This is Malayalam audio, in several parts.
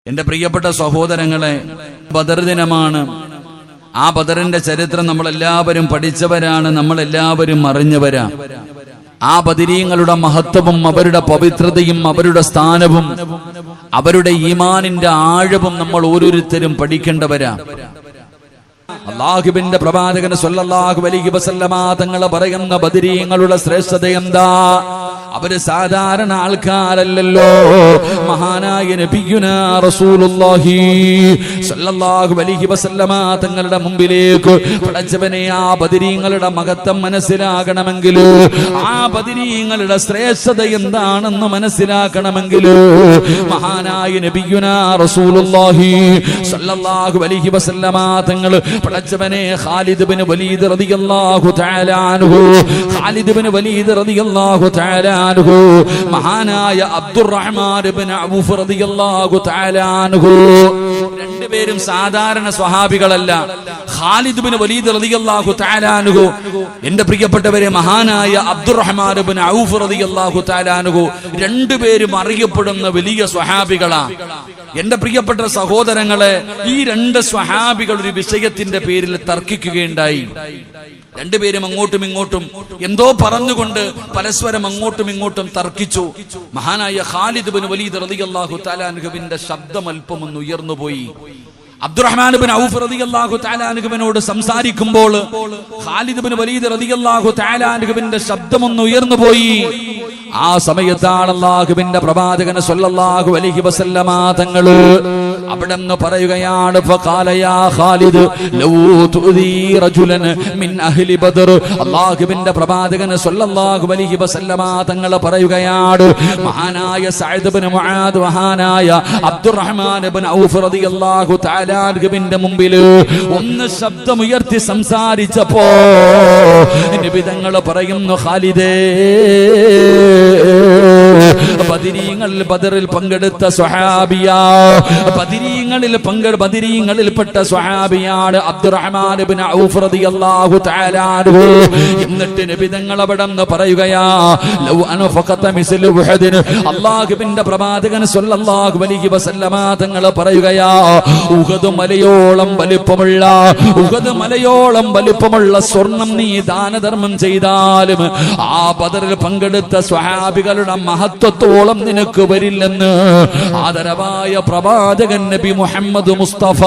എന്റെ പ്രിയപ്പെട്ട സഹോദരങ്ങളെ, ബദർ ദിനമാണ്. ആ ബദറിന്റെ ചരിത്രം നമ്മളെല്ലാവരും പഠിച്ചവരാണ്, നമ്മളെല്ലാവരും അറിഞ്ഞവരാ. ആ ബദരീങ്ങളുടെ മഹത്വവും അവരുടെ പവിത്രതയും അവരുടെ സ്ഥാനവും അവരുടെ ഈമാനിന്റെ ആഴവും നമ്മൾ ഓരോരുത്തരും പഠിക്കേണ്ടവരാ. അല്ലാഹുവിന്റെ പ്രവാചകൻ സ്വല്ലല്ലാഹു അലൈഹി വസല്ലമ തങ്ങൾ പറയുന്ന ബദരീങ്ങളുടെ ശ്രേഷ്ഠത എന്താ? അവര് സാധാരണ ആൾക്കാരല്ലല്ലോ. മഹാനായ നബിയുനാ റസൂലുള്ളാഹി സ്വല്ലല്ലാഹു അലൈഹി വസല്ലമ തങ്ങളുടെ മുമ്പിലേക്ക് പടച്ചവനെ ആ ബദരീങ്ങളുടെ മഹത്വം മനസ്സിലാകണമെങ്കിൽ, ആ ബദരീങ്ങളുടെ ശ്രേഷ്ഠത എന്താണെന്ന് മനസ്സിലാക്കണമെങ്കിൽ മഹാനായ നബിയുനാ റസൂലുള്ളാഹി സ്വല്ലല്ലാഹു അലൈഹി വസല്ലമ തങ്ങൾ പടച്ചവനെ ഖാലിദ് ബിൻ വലീദ് റളിയല്ലാഹു തആല അൻഹു, ഖാലിദ് ബിൻ വലീദ് റളിയല്ലാഹു തആല അൻഹു, മഹാനായ അബ്ദുറഹ്മാൻ ബിൻ ഔഫ് റളിയല്ലാഹു തആല അൻഹു, രണ്ടുപേരും സാധാരണ സ്വഹാബികളല്ല. ഖാലിദ് ബിൻ വലീദ് റളിയല്ലാഹു തആല അൻഹു, എന്റെ പ്രിയപ്പെട്ടവരെ, മഹാനായ അബ്ദുറഹ്മാൻ ബിൻ ഔഫ് റളിയല്ലാഹു തആല അൻഹു, രണ്ടുപേരും അറിയപ്പെടുന്ന വലിയ സ്വഹാബികളാണ്. എന്റെ പ്രിയപ്പെട്ട സഹോദരങ്ങളെ, ഈ രണ്ട് സ്വഹാബികൾ ഒരു വിഷയത്തിന്റെ പേരിൽ തർക്കിക്കുകയുണ്ടായി. രണ്ടുപേരും അങ്ങോട്ടും ഇങ്ങോട്ടും എന്തോ പറഞ്ഞുകൊണ്ട് പരസ്പരം അങ്ങോട്ടും ഇങ്ങോട്ടും തർക്കിച്ചു. മഹാനായ ഖാലിദ് ബിൻ വലീദ് റളിയല്ലാഹു തആല അൻഹുവിന്റെ ശബ്ദം അല്പം ഒന്ന് ഉയർന്നുപോയി. അബ്ദുറഹ്മാൻ ബിൻ ഔഫ് റളിയല്ലാഹു തആല അൻഹുവിനോട് സംസാരിക്കുമ്പോൾ ഖാലിദ് ബിൻ വലീദ് റളിയല്ലാഹു തആല അൻഹുവിന്റെ ശബ്ദം ഒന്ന് ഉയർന്നുപോയി. ആ സമയത്താണ് അല്ലാഹുവിന്റെ പ്രവാചകൻ സ്വല്ലല്ലാഹു അലൈഹി വസല്ലമ തങ്ങൾ അവിടെ നിന്ന് പറയുകയാണ്, ഫഖാല യാ ഖാലിദ് ലൗ തുദീ റജുലൻ മിൻ അഹ്ലി ബദർ. അല്ലാഹുവിന്റെ പ്രവാചകൻ സ്വല്ലല്ലാഹു അലൈഹി വസല്ലമ തങ്ങൾ പറയുകയാണ്, മഹാനായ സഅദ് ബിൻ മുആദ്, മഹാനായ അബ്ദുറഹ്മാൻ ബിൻ ഔഫ് റളിയല്ലാഹു തആല അൻഹുവിന്റെ മുമ്പിൽ ഒന്ന് ശബ്ദമുയർത്തി സംസാരിച്ചപ്പോ നബി തങ്ങൾ പറയുന്നു, ഖാലിദേ, ബദരീങ്ങളിൽ ബദറിൽ പങ്കെടുത്ത സ്വഹാബിയാ, ബദരീങ്ങളിൽപ്പെട്ട സ്വഹാബിയാണ് അബ്ദുറഹ്മാൻ ഇബ്നു ഔഫ് റളിയല്ലാഹു തആല അൻഹു. എന്നിട്ട് നബി തങ്ങൾ അവിടെ നിന്ന് പറയുകയാ, ലൗ അൻഫഖത മിസ്ലു ഉഹദിൻ. അല്ലാഹുവിന്റെ പ്രവാചകൻ സ്വല്ലല്ലാഹു അലൈഹി വസല്ലമ തങ്ങൾ പറയുകയാ, ഉഹദ് മലയോളം വലിപ്പമുള്ള സ്വർണം നീ ദാനധർമ്മം ചെയ്താലും ആ ബദറിൽ പങ്കെടുത്ത സ്വഹാബികളുടെ മഹത്വത്തോളം നിനക്ക് വരില്ലെന്ന് ആദരവായ പ്രവാചകൻ നബി മുഹമ്മദ് മുസ്തഫ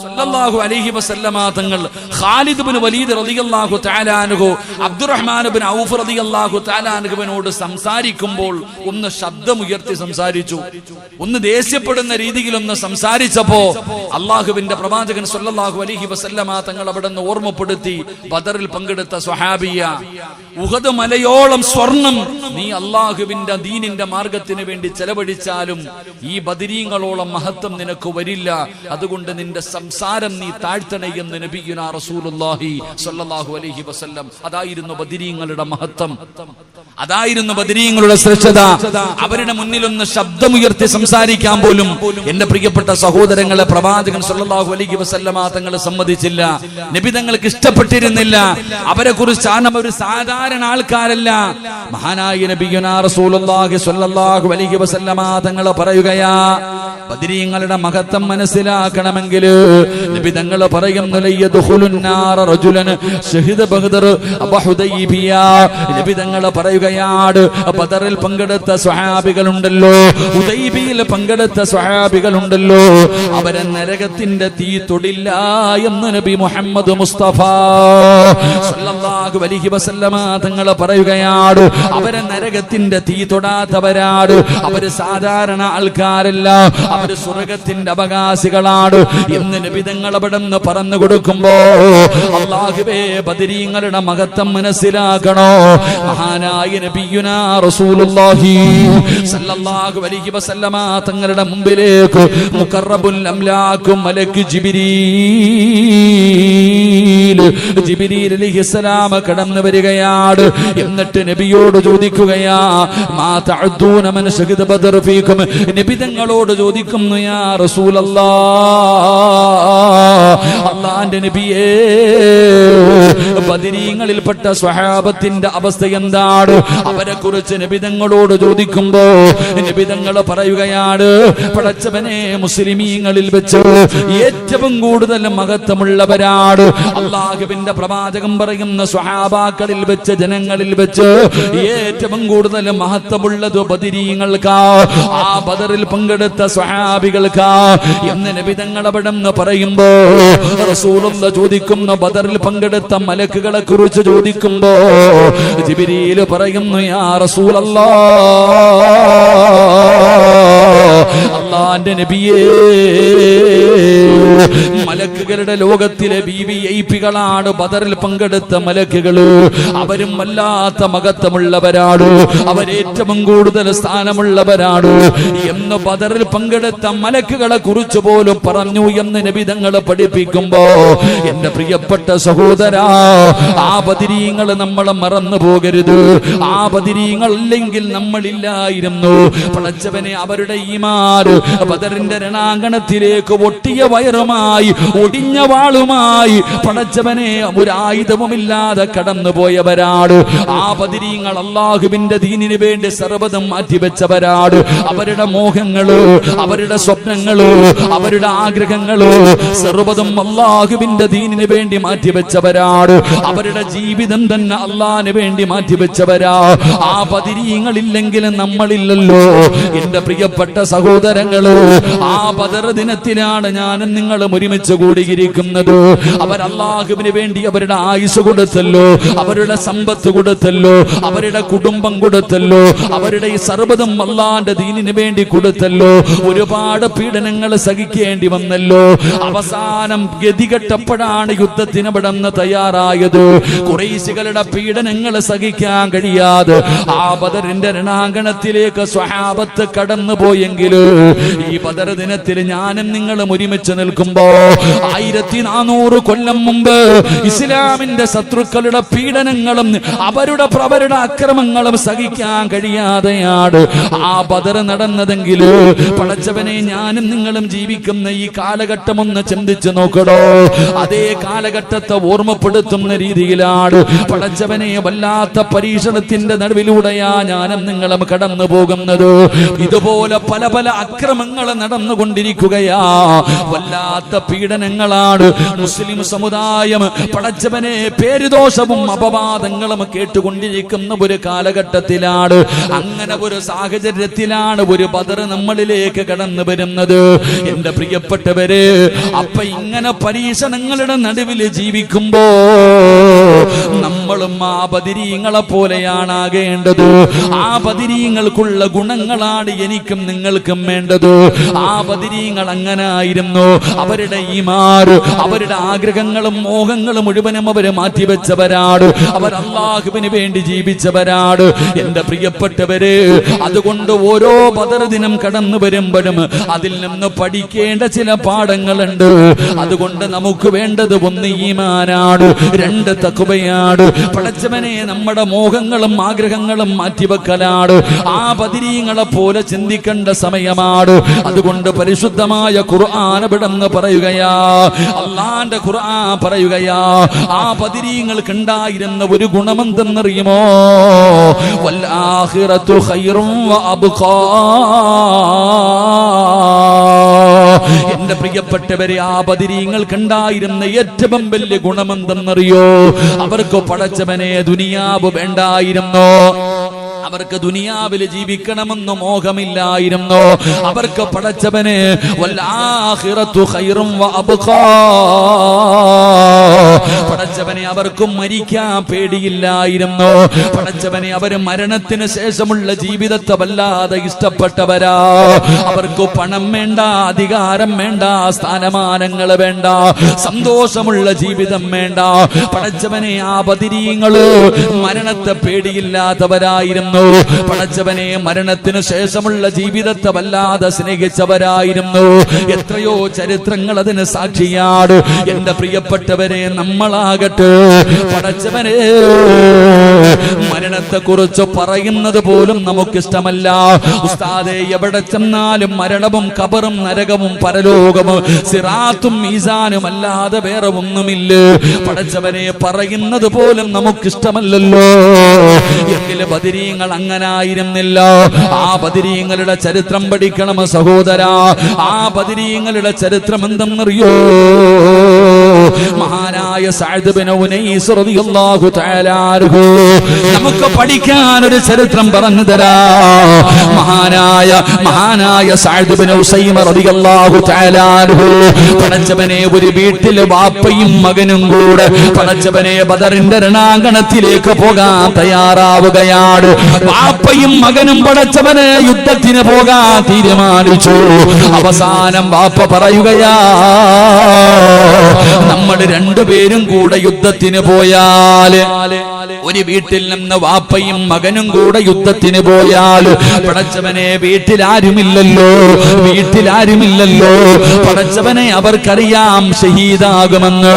സല്ലല്ലാഹു അലൈഹി വസല്ലമ തങ്ങൾ ഖാലിദ് ബിൻ വലീദ് റളിയല്ലാഹു തആല അൻഹു അബ്ദുറഹ്മാൻ ബിൻ ഔഫ് റളിയല്ലാഹു തആല അൻഹുവിനോട് സംസാരിക്കുമ്പോൾ ഒന്ന് ശബ്ദമുയർത്തി സംസാരിച്ചു. ഒന്ന് ദേഷ്യപ്പെടുന്ന രീതിയിൽ ഒന്ന് സംസാരിച്ചപ്പോ അല്ലാഹുവിന്റെ പ്രവാചകൻ സല്ലല്ലാഹു അലൈഹി വസല്ലമ തങ്ങൾ അവിടെ നിന്ന് ഓർമ്മപ്പെടുത്തി, ബദറിൽ പങ്കെടുത്ത സ്വഹാബിയ, ഉഹദ് മലയോളം സ്വർണം നീ അല്ലാഹുവിന്റെ ദീനിന്റെ മാർഗത്തിന് വേണ്ടി ചെലവഴിച്ചാലും ഈ ബദരീങ്ങളോളം മഹത്വം നിനക്ക് വരില്ല. അതുകൊണ്ട് നിന്റെ സംസാരം നീ താഴ്ത്തണേ എന്ന് നബിയുനാ റസൂലുള്ളാഹി സ്വല്ലല്ലാഹു അലൈഹി വസല്ലം. അതായിരുന്നു ബദരീങ്ങളുടെ മഹത്വം, അതായിരുന്നു ബദരീങ്ങളുടെ ശ്രേഷ്ഠത. അവരുടെ മുന്നിലൊന്ന് ശബ്ദമുയർത്തി സംസാരിക്കാൻ പോലും എന്റെ പ്രിയപ്പെട്ട സഹോദരങ്ങളെ പ്രവാചകൻ സ്വല്ലല്ലാഹു അലൈഹി വസല്ലമ തങ്ങൾ സമ്മതിച്ചില്ല. നബി തങ്ങൾക്ക് ഇഷ്ടപ്പെട്ടിരുന്നില്ല. അവരെ കുറിച്ചാണ് അവർ സാധാരണ ആൾക്കാരല്ല. മഹാനായ നബിയുനാ റസൂലുള്ളാഹി സ്വല്ലല്ലാഹു അലൈഹി വസല്ലമ തങ്ങൾ പറയുകയാ, ബദരീങ്ങളുടെ മഹത്വം മനസ്സിലാക്കണമെങ്കിൽ നബി തങ്ങൾ പറയുന്നു, ലയദ്ഖുലുൻ നാറ റജുലൻ ശഹീദ ബദർ അബൂ ഹുദൈബിയ. നബി തങ്ങൾ പറയുകയാണ്, ബദറിൽ പങ്കെടുത്ത സ്വഹാബികളുണ്ടല്ലോ, ഹുദൈബിയിൽ പങ്കെടുത്ത സ്വഹാബികളുണ്ടല്ലോ, അവരെ നരകത്തിന്റെ തീ തൊടില്ല എന്ന് നബി മുഹമ്മദ് മുസ്തഫ സല്ലല്ലാഹു അലൈഹി വസല്ലമ തങ്ങൾ പറയുകയാണ്. അവരെ നരകത്തിന്റെ തീ തൊടാത്തവരാണ്. അവര് സാധാരണ ആൾക്കാരല്ല, അവര് സ്വർഗത്തിന്റെ അവകാശികളാണ് എന്ന് നബി തങ്ങൾ അവിടെ നിന്ന് പറഞ്ഞു കൊടുക്കുമ്പോ, അല്ലാഹുവേ, ബദരീങ്ങളുടെ മഹത്വം മനസ്സിലാക്കണോ. മഹാനായ നബിയുനാ റസൂലുള്ളാഹി സല്ലല്ലാഹു അലൈഹി വസല്ലമ തങ്ങളുടെ മുമ്പിലേക്ക് മുഖറബുൽ അംലാഖ് മലക്ക് ജിബ്രീൽ ജിബ്രീൽ അലൈഹിസ്സലാം കടന്നു വരികയാണ്. എന്നിട്ട് നബിയോട് ചോദിക്കുകയാ, മാ തഅദ്ദൂന മൻ ശഹിദ ബദർ ഫീകും. നബി തങ്ങളോട് ചോദിക്കുന്നു, യാ റസൂലല്ലാഹ്, അല്ലാഹുവിന്റെ നബിയേ, ബദരീങ്ങളിൽപ്പെട്ട സ്വഹാബത്തിന്റെ അവസ്ഥ എന്താണ്? അവരെ കുറിച്ച് നബി തങ്ങളോട് ചോദിക്കുമ്പോ നബി തങ്ങൾ പറയുകയാണ്, പടച്ചവനെ, മുസ്ലിമീങ്ങളിൽ വെച്ച് ഏറ്റവും കൂടുതൽ മഹത്വമുള്ളവരാണ്. അല്ലാഹുവിന്റെ പ്രവാചകൻ പറയുന്ന സ്വഹാബാക്കളിൽ വെച്ച്, ജനങ്ങളിൽ വെച്ച് ഏറ്റവും കൂടുതൽ മഹത്വമുള്ളത് ബദരീങ്ങൾക്കാ, ആ ബദറിൽ പങ്കെടുത്ത സ്വഹാബികൾക്കാ എന്ന് നബി തങ്ങൾ അവിടെ നിന്ന് പറയുമ്പോ റസൂലുള്ളാഹി ചോദിക്കുന്ന ബദറിൽ പങ്കെടുത്ത മലക്കുകളെ കുറിച്ച് ചോദിക്കുമ്പോ ജിബ്രീൽ പറയുന്നു, യാ റസൂലല്ലാഹ്, അല്ലാഹുവിന്റെ നബിയേ, മലക്കുകളുടെ ലോകത്തിലെ വിവിഐപികളാണ് ബദറിൽ പങ്കെടുത്ത മലക്കുകള്. അവരും വല്ലാത്ത മഹത്വമുള്ളവരാണ്, അവരേറ്റവും കൂടുതൽ സ്ഥാനമുള്ളവരാണ് എന്ന് ബദറിൽ പങ്കെടുത്ത മലക്കുകളെ കുറിച്ച് പോലും പറഞ്ഞു എന്ന് നബി തങ്ങൾ പഠിപ്പിക്കുമ്പോ എന്റെ പ്രിയപ്പെട്ട സഹോദരാ, ആ ബദരീങ്ങൾ നമ്മൾ മറന്നു പോകരുത്. ആ ബദരീങ്ങൾ ഇല്ലെങ്കിൽ നമ്മളില്ലായിരുന്നു. പടച്ചവനെ, അവരുടെ ഈമാൻ ബദറിന്റെ രണാങ്കണത്തിലേക്ക് ഒട്ടിയ വയറുമായി, ഒടിഞ്ഞ വാളുമായി പടച്ചവനെ ഒരായുധവുമില്ലാതെ കടന്നുപോയവരാണ്. ആ ബദരീങ്ങൾ അല്ലാഹുവിന്റെ ദീനിന് വേണ്ടി സർവ്വതും മാറ്റിവെച്ചവരാണ്. അവരുടെ മോഹങ്ങള്, അവരുടെ സ്വപ്നങ്ങള്, അവരുടെ ആഗ്രഹങ്ങള് സർവ്വതും അല്ലാഹുവിന്റെ ദീനിന് വേണ്ടി മാറ്റിവെച്ചവരാണ്. അവരുടെ ജീവിതം തന്നെ അല്ലാഹുവിന് വേണ്ടി മാറ്റിവെച്ചവരാ. ആ ബദരീങ്ങളില്ലെങ്കിൽ നമ്മളില്ലല്ലോ. എന്റെ പ്രിയപ്പെട്ട സഹോദരങ്ങള്, ആ ബദർ ദിനത്തിലാണ് ഞാനും നിങ്ങളും ഒരുമിച്ച് കൂടിയിരിക്കുന്നത്. അവർ അല്ലാഹുവിന് വേണ്ടി അവരുടെ ആയുസ് കൊടുത്തല്ലോ, അവരുടെ സമ്പത്ത് കൊടുത്തല്ലോ, അവരുടെ കുടുംബം കൊടുത്തല്ലോ, അവരുടെ ഈ സർവ്വതും അല്ലാഹുവിന്റെ ദീനിന് വേണ്ടി കൊടുത്തല്ലോ. ഒരുപാട് പീഡനങ്ങൾ സഹിക്കേണ്ടി വന്നല്ലോ. അവസാനം ഗതികെട്ടപ്പോഴാണ് യുദ്ധത്തിന് അവിടെ നിന്ന് തയ്യാറായത്. ഖുറൈശികളുടെ പീഡനങ്ങൾ സഹിക്കാൻ കഴിയാതെ ആ ബദറിന്റെ രണാങ്കണത്തിലേക്ക് സ്വഹാബത്ത് കടന്നു പോയെങ്കിൽ ഈ ബദർ ദിനത്തിൽ ഞാനും നിങ്ങളും ഒരുമിച്ച് നിൽക്കുമ്പോ 1400 കൊല്ലം മുമ്പ് ഇസ്ലാമിന്റെ ശത്രുക്കളുടെ പീഡനങ്ങളും അവരുടെ അക്രമങ്ങളും സഹിക്കാൻ കഴിയാതെയാണ് ആ ബദർ നടന്നതെങ്കിൽ പടച്ചവനെ, ഞാനും നിങ്ങളും ജീവിക്കുന്ന ഈ കാലഘട്ടം ഒന്ന് ചിന്തിച്ചു നോക്കടോ. അതേ കാലഘട്ടത്തെ ഓർമ്മപ്പെടുത്തുന്ന രീതിയിലാണ് പടച്ചവനെ വല്ലാത്ത പരീക്ഷണത്തിന്റെ നടുവിലൂടെയാ ഞാനും നിങ്ങളും കടന്നു പോകുന്നത്. ഇതുപോലെ പല പല അക്രമങ്ങൾ നടന്നുകൊണ്ടിരിക്കുകയാ. വല്ലാത്ത പീഡനങ്ങളാണ് മുസ്ലിം സമുദായം പടച്ചവനെ പേരുദോഷവും അപവാദങ്ങളും കേട്ടുകൊണ്ടിരിക്കുന്ന ഒരു കാലഘട്ടത്തിലാണ്. അങ്ങനെ ഒരു സാഹചര്യത്തിലാണ് ഒരു ബദർ നമ്മളിലേക്ക് കടന്നു വരുന്നത്. എന്റെ പ്രിയപ്പെട്ടവരെ, അപ്പൊ ഇങ്ങനെ പരീക്ഷണങ്ങളുടെ നടുവിൽ ജീവിക്കുമ്പോ നമ്മളും ആ ബദരീങ്ങളെ പോലെയാണ് ആകേണ്ടത്. ആ ബദരീങ്ങൾക്കുള്ള ഗുണങ്ങളാണ് എനിക്കും നിങ്ങൾക്കും വേണ്ടത്. ആ ബദരീങ്ങൾ അങ്ങനെ ആയിരുന്നു. അവരുടെ ഈമാൻ, അവരുടെ ആഗ്രഹങ്ങളും മോഹങ്ങളും മുഴുവനും അവര് മാറ്റിവെച്ചവരാണ്. അവർ അല്ലാഹുവിന് വേണ്ടി ജീവിച്ചവരാണ്. എന്റെ പ്രിയപ്പെട്ടവരെ, അതുകൊണ്ട് ഓരോ ബദർ ദിനം കടന്നു വരുമ്പോഴും അതിൽ നിന്ന് പഠിക്കേണ്ട ചില പാഠങ്ങളുണ്ട്. അതുകൊണ്ട് നമുക്ക് വേണ്ടത് ഒന്ന് ഈമാനാണ്, രണ്ട് തഖ്വയാണ്. പടച്ചവനെ, നമ്മുടെ മോഹങ്ങളും ആഗ്രഹങ്ങളും മാറ്റിവെക്കലാണ്. ആ ബദരീങ്ങളെ പോലെ ചിന്തിക്കേണ്ട സമയമാണ്. അതുകൊണ്ട് പരിശുദ്ധമായ ഖുർആൻ ഇവിടെന്ന് പറയുകയാ, അല്ലാഹുവിന്റെ ഖുർആൻ പറയുകയാ, ആ ബദരീങ്ങൾക്ക് ഉണ്ടായിരുന്ന ഒരു ഗുണമെന്തെന്നറിയുമോ? വൽ ആഖിറതു ഖൈറും വ അബ്ഖാ. എന്റെ പ്രിയപ്പെട്ടവരെ, ആ ബദരീങ്ങൾക്ക് ഉണ്ടായിരുന്ന ഏറ്റവും വലിയ ഗുണമെന്തെന്നറിയോ? അവർക്ക് പടച്ചവനെ ദുനിയാവ് വേണ്ടായിരുന്നു. അവർക്ക് ദുനിയാവിൽ ജീവിക്കണമെന്ന് മോഹമില്ലായിരുന്നു. അവർക്ക് പടച്ചവനെ വൽആഖിറതു ഖൈറും വ അബ്ഖാ, പടച്ചവനെ അവർക്ക് മരിക്കാൻ പേടിയില്ലായിരുന്നു. പടച്ചവനെ അവർ മരണത്തിന് ശേഷമുള്ള ജീവിതത്തെ വല്ലാതെ ഇഷ്ടപ്പെട്ടവരാ. അവർക്ക് പണം വേണ്ട, അധികാരം വേണ്ട, സ്ഥാനമാനങ്ങൾ വേണ്ട, സന്തോഷമുള്ള ജീവിതം വേണ്ട. പടച്ചവനെ, ആ ബദരീങ്ങള് മരണത്തെ പേടിയില്ലാത്തവരായിരുന്നു. പടച്ചവനെ മരണത്തിന് ശേഷമുള്ള ജീവിതത്തെ വല്ലാതെ സ്നേഹിച്ചവരായിരുന്നു. എത്രയോ ചരിത്രങ്ങൾ അതിന് സാക്ഷിയാണ്. എന്റെ പ്രിയപ്പെട്ടവരെ, നമ്മളാകട്ടെ പടച്ചവനെ മരണത്തെ കുറിച്ച് പറയുന്നത് പോലും നമുക്കിഷ്ടമല്ല. ഉസ്താദേ, എവിടെ ചെന്നാലും മരണവും ഖബറും നരകവും പരലോകവും സിറാത്തും മീസാനും അല്ലാതെ വേറെ ഒന്നുമില്ല. പടച്ചവനെ പറയുന്നത് പോലും നമുക്കിഷ്ടമല്ലല്ലോ. എങ്കിലും ബദരീങ്ങൾ അങ്ങനായിരുന്നില്ല. ആ ബദരീങ്ങളുടെ ചരിത്രം പഠിക്കണം സഹോദരാ. ആ ബദരീങ്ങളുടെ ചരിത്രം എന്തെന്നറിയോ? മഹാനായ സഅദ് ഇബ്നു ഉനൈസ് റളിയല്ലാഹു തആല അൻഹു നമുക്ക് പഠിക്കാൻ ഒരു ചരിത്രം പറഞ്ഞു തരാ. മഹാനായ സഅദ് ഇബ്നു ഉസൈമ റളിയല്ലാഹു തആല അൻഹു പടച്ചവനെ ഒരു വീട്ടിൽ വാപ്പയും മകനും കൂടെ പടച്ചവനെ ബദറിന്റെ രണാങ്കണത്തിലേക്ക് പോകാൻ തയ്യാറാവുകയാണ്. വാപ്പയും മകനും പടച്ചവനെ യുദ്ധത്തിന് പോകാൻ തീരുമാനിച്ചു. അവസാനം വാപ്പ പറയുകയാ, നമ്മൾ രണ്ടുപേരും കൂടെ യുദ്ധത്തിന് പോയാൽ, ഒരു വീട്ടിൽ നിന്ന് വാപ്പയും മകനും കൂടെ യുദ്ധത്തിന് പോയാൽ പടച്ചവനെ വീട്ടിലാരുമില്ലല്ലോ. പടച്ചവനെ അവർക്കറിയാം ഷഹീദാകുമെന്ന്.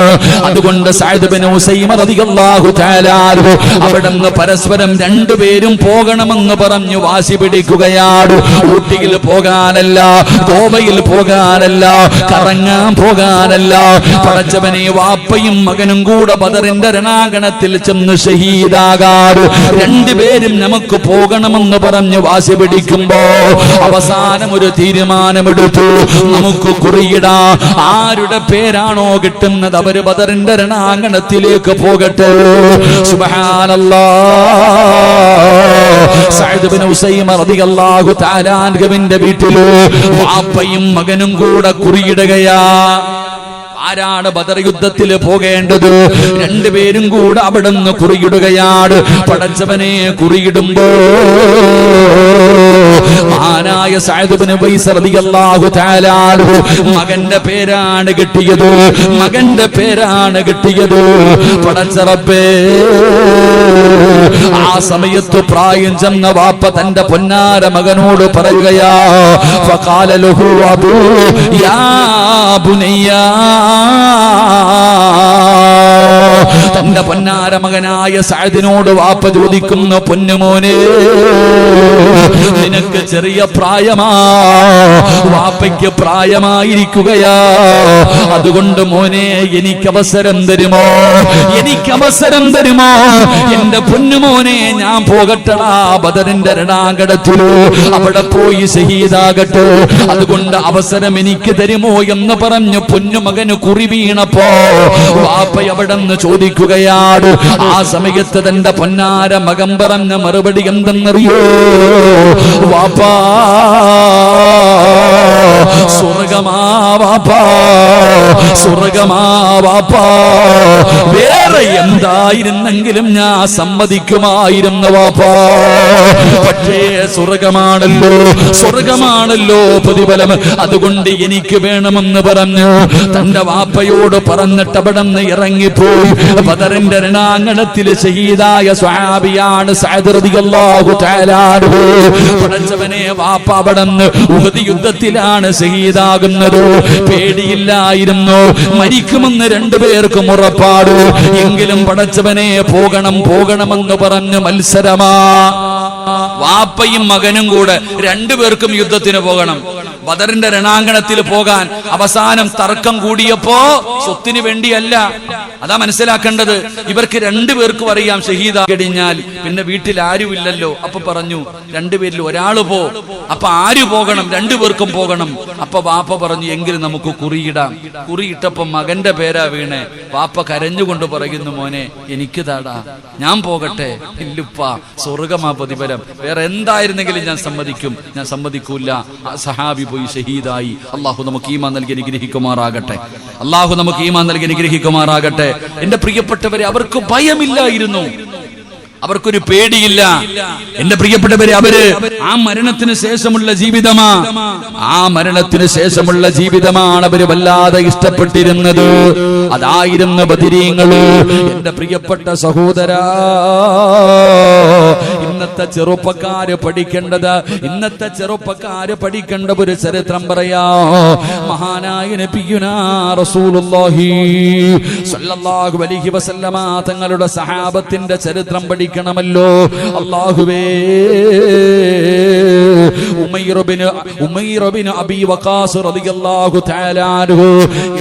അതുകൊണ്ട് സഅദ് ഇബ്നു ഉസൈമ റളിയല്ലാഹു തആല അൻഹു അവിടുന്ന് പരസ്പരം രണ്ടുപേരും പോകണമെന്ന് പറഞ്ഞു വാശി പിടിക്കുകയാണ്. ഊട്ടിയിൽ പോകാനല്ല, ഗോവയിൽ പോകാനല്ല, കറങ്ങാൻ പോകാനല്ല. പടച്ചവനെ വാപ്പയും മകനും കൂടെ ബദറിന്റെ രണാങ്കണത്തിൽ ചെന്ന് ഷഹീദാകാറ് രണ്ടുപേരും നമുക്ക് പോകണമെന്ന് പറഞ്ഞു വാശി പിടിക്കുമ്പോ അവസാനം ഒരു തീരുമാനമെടുത്തു. നമുക്ക് കുറിയിടാ, ആരുടെ പേരാണോ കിട്ടുന്നത് അവര് ബദറിന്റെ രണാങ്കണത്തിലേക്ക് പോകട്ടെ. സുബ്ഹാനല്ലാഹ്. സഅദ് ഇബ്നു ഉസൈമ റളിയല്ലാഹു തആല അൻഹുവിന്റെ വീട്ടിൽ വാപ്പയും മകനും കൂടെ കുറിയിടുകയാ. ആരാണ് ബദർ യുദ്ധത്തിൽ പോകേണ്ടത്? രണ്ടുപേരും കൂടെ അവിടുന്ന് കുറിയിടുകയാണ്. പടച്ചവനെ കുറിയിടുമ്പോ മഹാനായ സഅദ് ഇബ്നു ഉവൈസ് റളിയല്ലാഹു തആല അൻഹു മകന്റെ പേരാണ് കിട്ടിയത്. പടച്ച റബ്ബേ, ആ സമയത്ത് പ്രായം ചെന്ന വാപ്പ തന്റെ പൊന്നാര മകനോട് പറയുകയാ, ഫഖാല ലഹു അബൂ യാ ബുനയ്യാ, തന്റെ പൊന്നാര മകനായ സഅദിനോട് വാപ്പ ചോദിക്കുന്നു, പൊന്നുമോനെ, നിനക്ക് ചെറിയ പ്രായമാ, വാപ്പയ്ക്ക് പ്രായമായിരിക്കുകയാ. അതുകൊണ്ട് മോനെ, എനിക്ക് അവസരം തരുമോ? എന്റെ പൊന്നുമോനെ, ഞാൻ പോകട്ടടാ ബദറിന്റെ രണാങ്കണത്തിലോ, അവിടെ പോയി ഷഹീദാകട്ടെ. അതുകൊണ്ട് അവസരം എനിക്ക് തരുമോ എന്ന് പറഞ്ഞു പൊന്നുമകന് കുറി വീണപ്പോ വാപ്പ അവിടെന്ന് ചോദിക്കുകയാണ്. ആ സമയത്ത് തന്റെ പൊന്നാര മകൻ പറഞ്ഞ മറുപടി എന്തെന്നറിയോ? വാപ്പാ, സ്വർഗമാ വാപ്പാ, വേറെ എന്തായിരുന്നെങ്കിലും ഞാൻ സമ്മതിക്കുമായിരുന്നു വാപ്പാ. പക്ഷേ സ്വർഗമാണല്ലോ പ്രതിഫലം. അതുകൊണ്ട് എനിക്ക് വേണമെന്ന് പറഞ്ഞു തന്റെ വാപ്പയോട് പറഞ്ഞിട്ട് അവിടെ നിന്ന് ഇറങ്ങിപ്പോയി. ബദറിന്റെ രണാങ്കണത്തിൽ ഷഹീദായ സ്വഹാബിയാണ് സഅദ് റളിയല്ലാഹു തആല അൻഹു. പടച്ചവനെ, വാപ്പ അവിടെ നിന്ന് ഉഹദ് യുദ്ധത്തിലാണ് ഷഹീദാകുന്നത്. പേടിയില്ലായിരുന്നു, മരിക്കുമെന്ന് രണ്ടുപേർക്കും ഉറപ്പാട്. എങ്കിലും പടച്ചവനെ, പോകണമെന്ന് പറഞ്ഞ് മത്സരമാ. വാപ്പയും മകനും കൂടെ രണ്ടുപേർക്കും യുദ്ധത്തിന് പോകണം. ബദറിന്റെ രണാങ്കണത്തിൽ പോകാൻ അവസാനം തർക്കം കൂടിയപ്പോ സ്വത്തിന് വേണ്ടിയല്ല. അതാ മനസ്സിലാക്കേണ്ടത്. ഇവർക്ക് രണ്ടുപേർക്കും അറിയാം ഷഹീദാകഴിഞ്ഞാൽ പിന്നെ വീട്ടിൽ ആരുമില്ലല്ലോ. അപ്പൊ പറഞ്ഞു, രണ്ടുപേരിൽ ഒരാള് പോ. അപ്പൊ ആര് പോകണം? രണ്ടുപേർക്കും പോകണം. അപ്പൊ വാപ്പ പറഞ്ഞു, എങ്കിലും നമുക്ക് കുറിയിടാം. കുറിയിട്ടപ്പോ മകന്റെ പേരാ വീണേ. വാപ്പ കരഞ്ഞുകൊണ്ട് പറയുന്നു, മോനെ, എനിക്ക് താടാ, ഞാൻ പോകട്ടെ. ഇല്ലുപ്പ, സ്വർഗമാ പ്രതിഫലം. വേറെ എന്തായിരുന്നെങ്കിലും ഞാൻ സമ്മതിക്കൂല. സഹാബി പോയി ഷഹീദായി. അള്ളാഹു നമുക്ക് ഈമാൻ നൽകി അനുഗ്രഹിക്കുമാറാകട്ടെ. എന്റെ പ്രിയപ്പെട്ടവരെ, അവർക്ക് ഭയമില്ലായിരുന്നു. അവർക്കൊരു പേടിയില്ല. എന്റെ പ്രിയപ്പെട്ടവരെ, അവര് ആ മരണത്തിന് ശേഷമുള്ള ജീവിതമാ, ആ മരണത്തിന് ശേഷമുള്ള ജീവിതമാണ് അവര് വല്ലാതെ ഇഷ്ടപ്പെട്ടിരുന്നത്. അതായിരുന്നു ബദരീങ്ങള്. എന്റെ പ്രിയപ്പെട്ട സഹോദരാ, ഇന്നത്തെ ചെറുപ്പക്കാര് പഠിക്കേണ്ട ഒരു ചരിത്രം പറയാ. മഹാനായ നബിയുനാ റസൂലുള്ളാഹി സ്വല്ലല്ലാഹു അലൈഹി വസല്ലമ തങ്ങളുടെ സഹാബത്തിന്റെ ചരിത്രം പഠിക്കണമല്ലോ. അല്ലാഹുവേ, ഉമൈർ ബിൻ അബീ വഖാസ് റളിയല്ലാഹു തആല അൻഹു.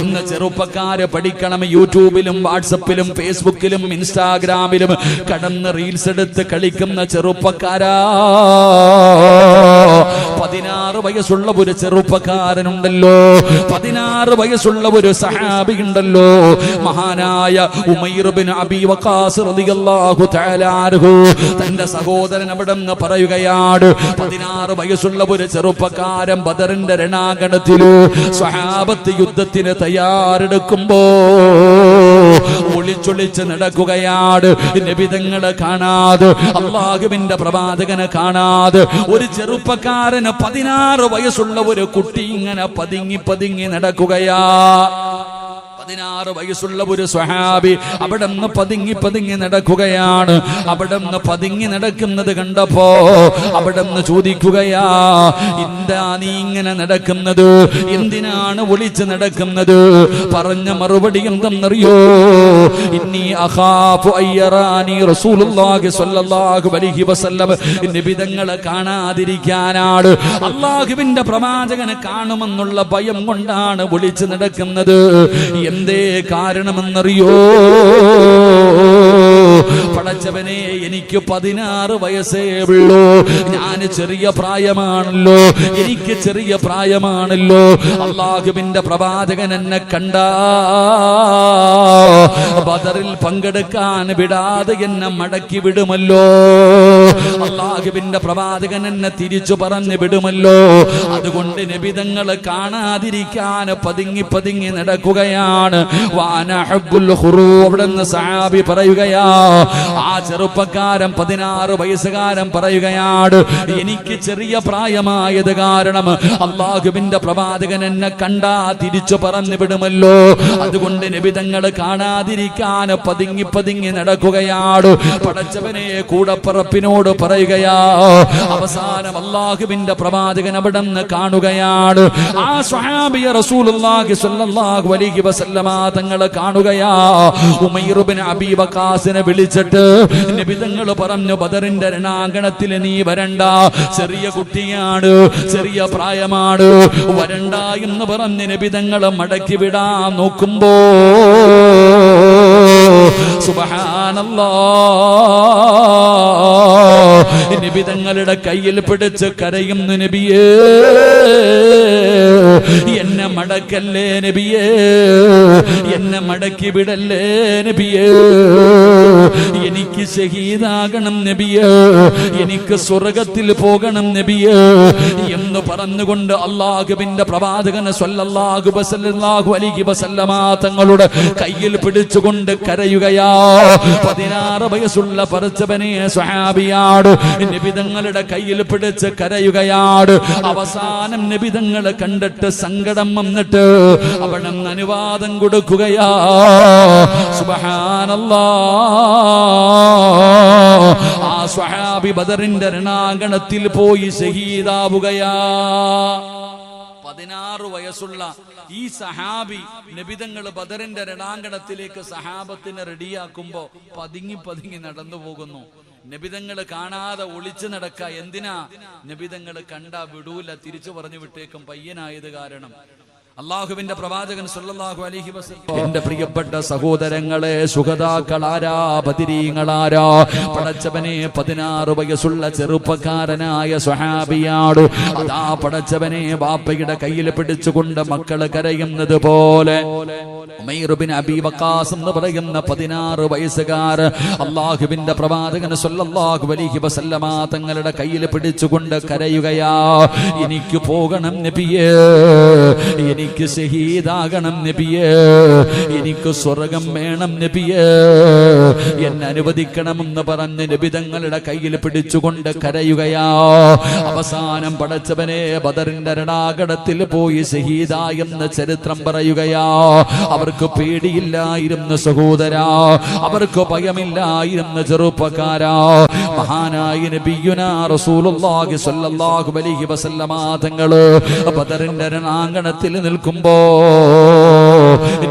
ഇന്ന് ചെറുപ്പക്കാരെ പഠിക്കണം. യൂട്യൂബിലും വാട്സപ്പിലും ഫേസ്ബുക്കിലും ഇൻസ്റ്റാഗ്രാമിലും കടന്ന് റീൽസ് എടുത്ത് കളിക്കുന്ന ചെറുപ്പക്കാരാ, 16 വയസ്സുള്ള ഒരു ചെറുപ്പക്കാരനുണ്ടല്ലോ, 16 വയസ്സുള്ള ഒരു സഹാബി ഉണ്ടല്ലോ, മഹാനായ ഉമൈർ ബിൻ അബീ വഖാസ് റളിയല്ലാഹു തആല അൻഹു. തന്റെ സഹോദരൻ അവിടെ നിന്ന് പറയുകയാണ്, 16 വയസ്സുള്ള ഒരു ചെറുപ്പക്കാരൻ ബദറിന്റെ രണാങ്കണത്തില് സ്വഹാബത്ത് യുദ്ധത്തിന് തയ്യാറെടുക്കുമ്പോ ഒളിച്ചൊളിച്ച് നടക്കുകയാണ്. നബിതങ്ങളെ കാണാതെ, അല്ലാഹുവിന്റെ പ്രവാചകനെ കാണാതെ ഒരു ചെറുപ്പക്കാരന് 16 വയസ്സുള്ള ഒരു കുട്ടി ഇങ്ങനെ പതുങ്ങി നടക്കുകയാ. 16 വയസ്സുള്ള ഒരു സ്വഹാബി അവിടെ നിന്ന് പതുങ്ങി നടക്കുകയാണ്. അവിടെ നിന്ന് പതുങ്ങി നടക്കുന്നത് കണ്ടപ്പോ അവിടെ നിന്ന് ചോദിക്കുകയാ, എന്താ നീ ഇങ്ങനെ നടക്കുന്നത്? എന്തിനാണ് ഒളിച്ച് നടക്കുന്നത്? പറഞ്ഞ മറുപടി എന്തെന്നറിയോ? ഇന്നി അഖാഫു അയ്യറാനി റസൂലുള്ളാഹി സ്വല്ലല്ലാഹു അലൈഹി വസല്ലം. നബിതങ്ങളെ കാണാതിരിക്കാനാണ്, അല്ലാഹുവിന്റെ പ്രവാചകനെ കാണുമെന്നുള്ള ഭയം കൊണ്ടാണ് ഒളിച്ച് നടക്കുന്നത്. എന്തേ കാരണമെന്നറിയോ? പടച്ചവനെ, എനിക്ക് 16 വയസ്സേ ഉള്ളൂ, ഞാൻ ചെറിയ പ്രായമാണല്ലോ. അല്ലാഹുവിന്റെ പ്രവാചകൻ എന്നെ കണ്ടാ ബദറിൽ പങ്കെടുക്കാൻ വിടാതെ എന്നെ മടക്കി വിടുമല്ലോ. അല്ലാഹുവിന്റെ പ്രവാചകൻ എന്നെ തിരിച്ചു പറഞ്ഞു വിടുമല്ലോ. അതുകൊണ്ട് നബിതങ്ങളെ കാണാതിരിക്കാൻ പതുങ്ങി നടക്കുകയാണ്. അവിടുന്ന് സഹാബി പറയുകയാ, ആ ചെറുപ്പക്കാരൻ 16 വയസ്സുകാരൻ പറയുകയാണ്, എനിക്ക് ചെറിയ പ്രായമായത് കാരണം അല്ലാഹുവിന്റെ പ്രവാചകൻ എന്നെ കണ്ടാ തിരിച്ചു പറഞ്ഞു വിടുമല്ലോ. അതുകൊണ്ട് നബിതങ്ങളെ കാണാതിരിക്കാൻ പതുങ്ങി നടക്കുകയാണ്. പടച്ചവനെ, കൂടപ്പറപ്പിനോട് പറയുകയാ. അവസാനം അല്ലാഹുവിന്റെ പ്രവാചകൻ അവിടെ നിന്ന് കാണുകയാണ്. ആ സ്വഹാബിയെ റസൂലുള്ളാഹി സ്വല്ലല്ലാഹു അലൈഹി വസല്ലമ തങ്ങളെ കാണുകയാ. ഉമൈർ ബിൻ അബീ വഖാസിനെ വിളിച്ചിട്ട് നബിതങ്ങൾ പറഞ്ഞു, ബദറിന്റെ രണാങ്കണത്തിൽ നീ വരണ്ട, ചെറിയ കുട്ടിയാണ്, ചെറിയ പ്രായമാണ്, വരണ്ട എന്ന് പറഞ്ഞ് നബിതങ്ങളെ മടക്കി വിടാൻ നോക്കുമ്പോ സുബ്ഹാനല്ലാഹ്, നബിതങ്ങളുടെ കയ്യിൽ പിടിച്ച് കരയുന്നു, നബിയേ എന്നെ മടക്കല്ലേ നബിയേ, എന്നെ മടക്കി വിടല്ലേ നബിയേ, എനിക്ക് ശഹീദാകണം നബിയേ, എനിക്ക് സ്വർഗത്തിൽ പോകണം നബിയേ എന്ന് പറഞ്ഞുകൊണ്ട് അല്ലാഹുവിന്റെ പ്രവാചകൻ സ്വല്ലല്ലാഹു അലൈഹി വസല്ലമ തങ്ങളുടെ കയ്യിൽ പിടിച്ചുകൊണ്ട് കരയുകയാ. 16 വയസ്സുള്ള പടച്ചവനെ സ്വഹാബിയാട് നബിതങ്ങളുടെ കയ്യിൽ പിടിച്ച് കരയുകയാട്. അവസാനം നബിതങ്ങളെ കണ്ടിട്ട് സങ്കടം വന്നിട്ട് അവിടെ അനുവാദം കൊടുക്കുകയാ. സുബ്ഹാനല്ലാഹ്, ആ സ്വഹാബി ബദറിന്റെ രണാങ്കണത്തിൽ പോയി ശഹീദാവുകയാ. 16 വയസ്സുള്ള ഈ സഹാബി നബിതങ്ങൾ ബദറിന്റെ രണാങ്കണത്തിലേക്ക് സഹാബത്തിനെ റെഡിയാക്കുമ്പോ പതുങ്ങി നടന്നു പോകുന്നു. നബിതങ്ങൾ കാണാതെ ഒളിച്ചു നടക്ക. എന്തിനാ? നബിതങ്ങൾ കണ്ടാ വിടൂല, തിരിച്ചു പറഞ്ഞു വിട്ടേക്കും പയ്യനായത് കാരണം. അല്ലാഹുവിന്റെ പ്രവാചകൻ സ്വല്ലല്ലാഹു അലൈഹി വസല്ലം. എന്റെ പ്രിയപ്പെട്ട സഹോദരങ്ങളെ, സുഹദാക്കളാരാ, ബദരീങ്ങളാരാ, പടച്ചവനെ 16 വയസ്സുള്ള ചെറുപ്പക്കാരനായ സ്വഹാബിയാട് അതാ പടച്ചവനെ ബാപ്പയുടെ കയ്യിൽ പിടിച്ചുകൊണ്ട് മക്കള് കരയുന്നത് പോലെ ഉമൈർ ബിൻ അബീ വഖാസ് എന്ന് പറയുന്ന 16 വയസ്സുകാരൻ അല്ലാഹുവിന്റെ പ്രവാചകൻ സ്വല്ലല്ലാഹു അലൈഹി വസല്ലമ തങ്ങളുടെ കയ്യിൽ പിടിച്ചുകൊണ്ട് കരയുകയാ. എനിക്ക് പോകണം നബിയേ, എനിക്ക് ഷഹീദാകണം നബിയേ, എനിക്ക് സ്വർഗം വേണം നബിയേ, എന്നെ അനുവദിക്കണമെന്ന് പറഞ്ഞ് നബി തങ്ങളുടെ കയ്യിൽ പിടിച്ചുകൊണ്ട് കരയുകയാ. അവസാനം പടച്ചവനെ ബദറിന്റെ രണാകടത്തിൽ പോയി ഷഹീദായെന്ന് ചരിത്രം പറയുകയാ. അവർക്ക് പേടിയില്ലായിരുന്നു സഹോദരാ, അവർക്ക് ഭയമില്ലായിരുന്നു ചെറുപ്പക്കാരാ. മഹാനായ നബിയുനാ റസൂലുള്ളാഹി സ്വല്ലല്ലാഹു അലൈഹി വസല്ലമ തങ്ങള് ബദറിന്റെ രണാങ്കണത്തിൽ നിൽക്കുമ്പോ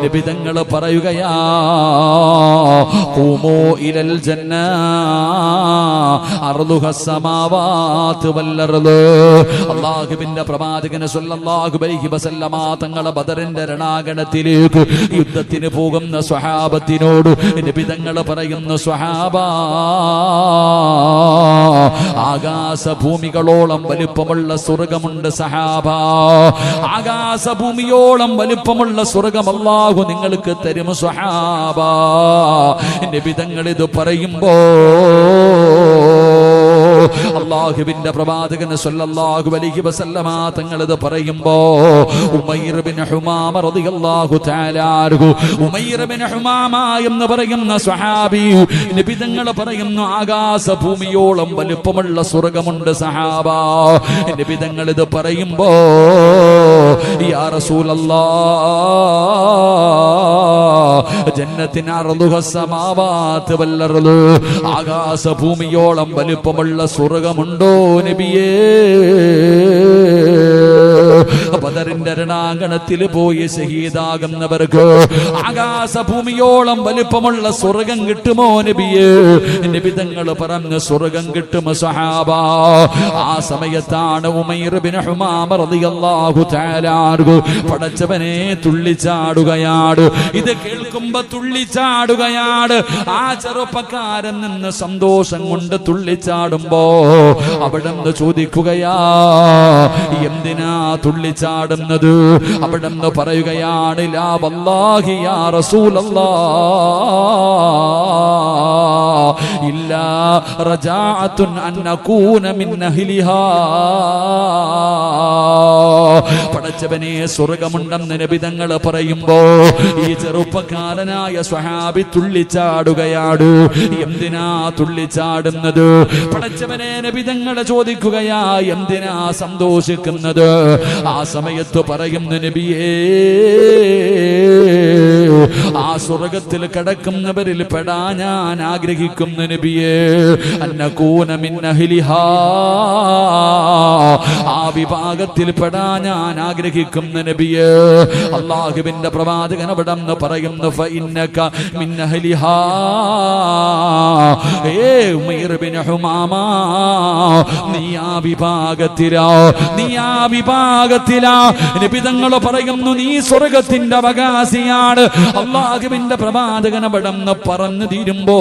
നബി തങ്ങൾ പറയുകയാ, ഖൂമൂ ഇലൽ ജന്ന അർദുഹസ് സമാവാതു വൽ അർദ്. അല്ലാഹുവിന്റെ പ്രവാചകൻ സ്വല്ലല്ലാഹു അലൈഹി വസല്ലമ തങ്ങൾ ബദറിന്റെ രണാങ്കണത്തിലേക്ക് യുദ്ധത്തിന് പോകുന്ന സ്വഹാബത്തിനോട് നബി തങ്ങൾ പറയുന്നു, സ്വഹാബാ, ആകാശഭൂമികളോളം വലിപ്പമുള്ള സ്വർഗമുണ്ട് സഹാബ, ആകാശഭൂമിയോളം വലിപ്പമുള്ള സ്വർഗം അല്ലാഹു നിങ്ങൾക്ക് തരും സ്വഹാബ. നബി തങ്ങൾ ഇത് പറയുമ്പോ അല്ലാഹുവിന്റെ പ്രവാചകൻ സ്വല്ലല്ലാഹു അലൈഹി വസല്ലമ തങ്ങൾ ഇത് പറയുമ്പോ ഉമൈർ ബിൻ ഹുമാമ റളിയല്ലാഹു തആല അൻഹു, ഉമൈർ ബിൻ ഹുമാമ എന്ന് പറയുന്ന സ്വഹാബി നബി തങ്ങൾ പറയുന്നു, ആകാശഭൂമിയോളം വലിപ്പമുള്ള സ്വർഗമുണ്ട് സഹാബ. നബി തങ്ങൾ ഇത് പറയുമ്പോ യാ റസൂലല്ലാഹ്, ജന്നത്തിൻ അർദുഹസ് സമാവാതു വൽ അർദ്, ആകാശഭൂമിയോളം വലിപ്പമുള്ള സ്വർഗമുണ്ടോ നബിയേ? ബദറിന്റെ രണാങ്കണത്തിൽ പോയി ഷഹീദാകുന്നവർക്ക് ആകാശഭൂമിയോളം വലിപ്പമുള്ള സ്വർഗം കിട്ടുമോ നബിയേ? നബി തങ്ങൾ പറഞ്ഞു, സ്വർഗം കിട്ടും സഹാബ. ആ സമയത്താണ് ഉമൈർ ബിൻ ഹുമാമ റളിയല്ലാഹു തആല അൻഹു പടച്ചവനെ തുള്ളിച്ചാടുകയാണ്. ഇത് കേൾക്കുമ്പോ തുള്ളിച്ചാടുകയാണ്. ആ ചെറുപ്പക്കാരൻ നിന്ന് സന്തോഷം കൊണ്ട് തുള്ളിച്ചാടുമ്പോ അവിടെ നിന്ന് ചോദിക്കുകയാ, എന്തിനാ തുള്ളിച്ചാടുന്നത്? അവിടെ നിന്ന് പറയുകയാണ്, ലാ വല്ലാഹി യാ റസൂലല്ലാഹ് ഇല്ലാ റജാഅത്തുൻ അൻ നകൂന മിൻ അഹ്ലിഹാ. പടച്ചവനെ സ്വർഗമുണ്ടെന്ന് നബി തങ്ങൾ പറയുമ്പോ ഈ ചെറുപ്പക്കാരനായ സ്വഹാബി തുള്ളിച്ചാടുകയാണ്. എന്തിനാ തുള്ളിച്ചാടുന്നത്? പടച്ചവനെ നബി തങ്ങൾ ചോദിക്കുകയാ, എന്തിനാ സന്തോഷിക്കുന്നത്? ആ സമയത്ത് പറയുന്നു, നബിയേ, ആ സ്വർഗത്തിൽ കിടക്കുന്നവരിൽ പെടാ ഞാൻ ആഗ്രഹിക്കുന്നു നബിയേ, അന്നകൂന മിൻ അഹ്ലിഹാ, ആ വിഭാഗത്തിൽ പെടാ ഞാൻ ആഗ്രഹിക്കുന്നു നബിയേ. അല്ലാഹുവിന്റെ പ്രവാചകൻ അവിടെ നിന്ന് പറയുന്നു, ഫഇന്നക മിൻ അഹ്ലിഹാ. ഉമൈർ ബിൻ ഹുമാമ, നീ ആ വിഭാഗത്തിലാ, നീ ആ വിഭാഗത്തിലാ. നബി തങ്ങൾ പറയുന്നു, നീ സ്വർഗത്തിന്റെ അവകാശിയാണ്. അല്ലാഹുവിന്റെ പ്രവാചകൻ അവിടെ നിന്ന് പറഞ്ഞു തീരുമ്പോ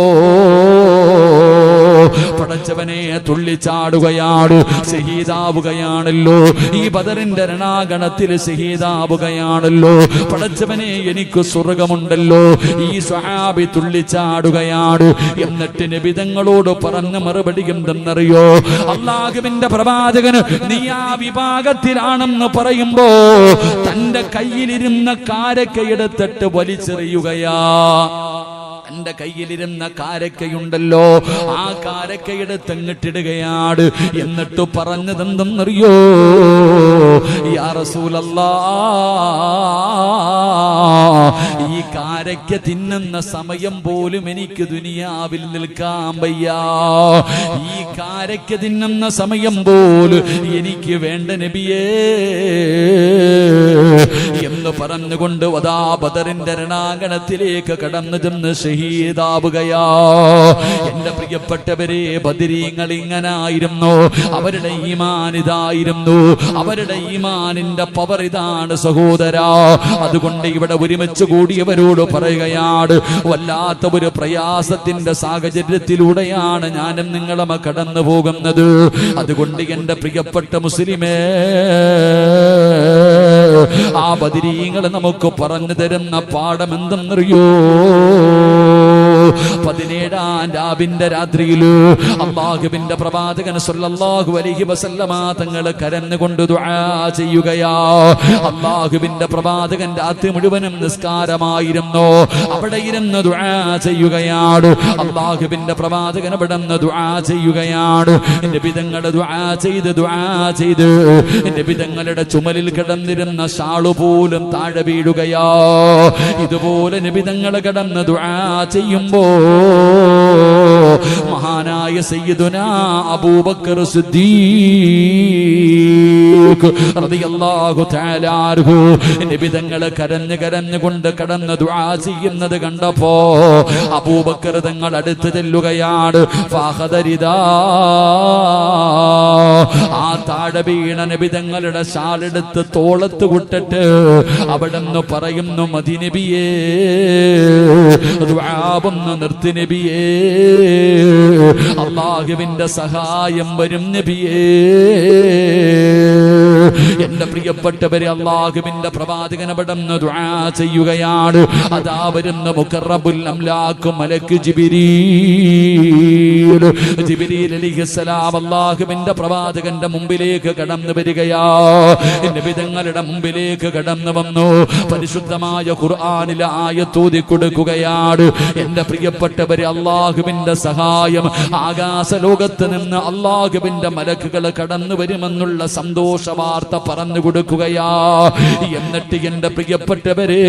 പടച്ചവനെ തുള്ളിച്ചാടുകയാണ്. ഷഹീദാവുകയാണല്ലോ, ഈ ബദറിന്റെ രണാഗണത്തിൽ ഷഹീദാവുകയാണല്ലോ. പടച്ചവനെ എനിക്ക് സ്വർഗമുണ്ടല്ലോ. ഈ സ്വഹാബി തുള്ളിച്ചാടുകയാണ്. എന്നിട്ട് നബി തങ്ങളോട് പറഞ്ഞ മറുപടി എന്തെന്നറിയോ? അല്ലാഹുവിന്റെ പ്രവാചകന് നീ ആ വിഭാഗത്തിലാണെന്ന് പറയുമ്പോ തന്റെ കയ്യിലിരുന്ന കാരക്കയെടുത്തിട്ട് വലിച്ചെറിയുകയാ. തന്റെ കയ്യിലിരുന്ന കാരക്കയുണ്ടല്ലോ, ആ കാരക്കയെടുത്ത് അങ്ങട്ടിടുകയാണ്. എന്നിട്ട് പറഞ്ഞതെന്തെന്നറിയോ? യാ റസൂലല്ലാഹ്, ഈ കാരക്ക തിന്നുന്ന സമയം പോലും എനിക്ക് ദുനിയാവിൽ നിൽക്കാൻ വയ്യ. ഈ കാരക്ക തിന്നുന്ന സമയം പോലും എനിക്ക് വേണ്ട നബിയേ എന്ന് പറഞ്ഞുകൊണ്ട് വദാ ബദറിന്റെ രണാങ്കണത്തിലേക്ക് കടന്നു ചെന്ന് ഷഹീദാവുകയാ. എന്റെ പ്രിയപ്പെട്ടവരെ, ബദരീങ്ങൾ ഇങ്ങനായിരുന്നു. അവരുടെ ഈമാൻ ഇതായിരുന്നു. അവരുടെ ഈമാനിന്റെ പവർ ഇതാണ് സഹോദരാ. അതുകൊണ്ട് ഇവിടെ ഒരുമിച്ച് കൂടിയവരോട് പറയുകയാണ്, വല്ലാത്ത ഒരു പ്രയാസത്തിന്റെ സാഹചര്യത്തിലൂടെയാണ് ഞാനും നിങ്ങളും കടന്നു പോകുന്നത്. അതുകൊണ്ട് എന്റെ പ്രിയപ്പെട്ട മുസ്ലിമേ, ആ ബദരീങ്ങൾ നമുക്ക് പറഞ്ഞു തരുന്ന പാഠം എന്തെന്നറിയോ? 17-ാം രാവിന്റെ രാത്രിയില് അല്ലാഹുവിന്റെ പ്രവാചകൻ സ്വല്ലല്ലാഹു അലൈഹി വസല്ലമ തങ്ങൾ കരഞ്ഞുകൊണ്ട് ദുആ ചെയ്യുകയാ. അല്ലാഹുവിന്റെ പ്രവാചകൻ രാത്രി മുഴുവനും നിസ്കാരമായിരുന്നു. അവിടെ ഇരുന്ന് ദുആ ചെയ്യുകയാണ്. അല്ലാഹുവിന്റെ പ്രവാചകൻ അവിടെ നിന്ന് ദുആ ചെയ്യുകയാണ്. നബി തങ്ങൾ ദുആ ചെയ്ത് നബി തങ്ങളുടെ ചുമലിൽ കിടന്നിരുന്ന ഷാളു പോലും താഴെ വീഴുകയാ. ഇതുപോലെ നബി തങ്ങൾ കിടന്ന് ദുആ ചെയ്യുമ്പോ മഹാനായ സയ്യിദുനാ അബൂബക്കർ സിദ്ദീഖ് റളിയല്ലാഹു തആല അൻഹു നബി തങ്ങൾ കരഞ്ഞുകൊണ്ട് കടന്ന് ദുആ ചെയ്യുന്നത് കണ്ടപ്പോ അബൂബക്കർ തങ്ങൾ അടുത്ത് ചെല്ലുകയാണ്. ഫഖദരിദാ, ആ താഴെ വീണ നബി തങ്ങളുടെ ഷാളെടുത്ത് തോളത്ത് വിട്ടിട്ട് അവിടെന്ന് പറയുന്നു, മദി നബിയേ, ദുആവൊന്ന് നിർത്തി നബിയേ, അല്ലാഹുവിന്റെ സഹായം വരും നബിയേ. എന്റെ പ്രിയപ്പെട്ടവരെ, അല്ലാഹുവിന്റെ പ്രവാചകൻ അവിടെന്ന് ദുആ ചെയ്യുകയാണ്. അതാ വരുന്ന മുഖറബുൽ അംലാഖ് മലക്ക് ജിബ്രീൽ അലൈഹിസ്സലാം അല്ലാഹുവിന്റെ പ്രവാചകന്റെ മുമ്പിലേക്ക് കടന്നു വരികയാ. നബി തങ്ങളുടെ മുമ്പിലേക്ക് കടന്നു വന്നു. പരിശുദ്ധമായ ഖുർആനിലെ ആയത്ത് ഓതി കൊടുക്കുകയാണ്. എന്റെ പ്രിയപ്പെട്ടവരെ, അല്ലാഹുവിന്റെ സഹായം ആകാശ ലോകത്ത് നിന്ന് അല്ലാഹുവിന്റെ മലക്കുകൾ കടന്നു വരുമെന്നുള്ള സന്തോഷ വാർത്ത പറഞ്ഞു കൊടുക്കുകയാ. എന്നിട്ട് എന്റെ പ്രിയപ്പെട്ടവരെ,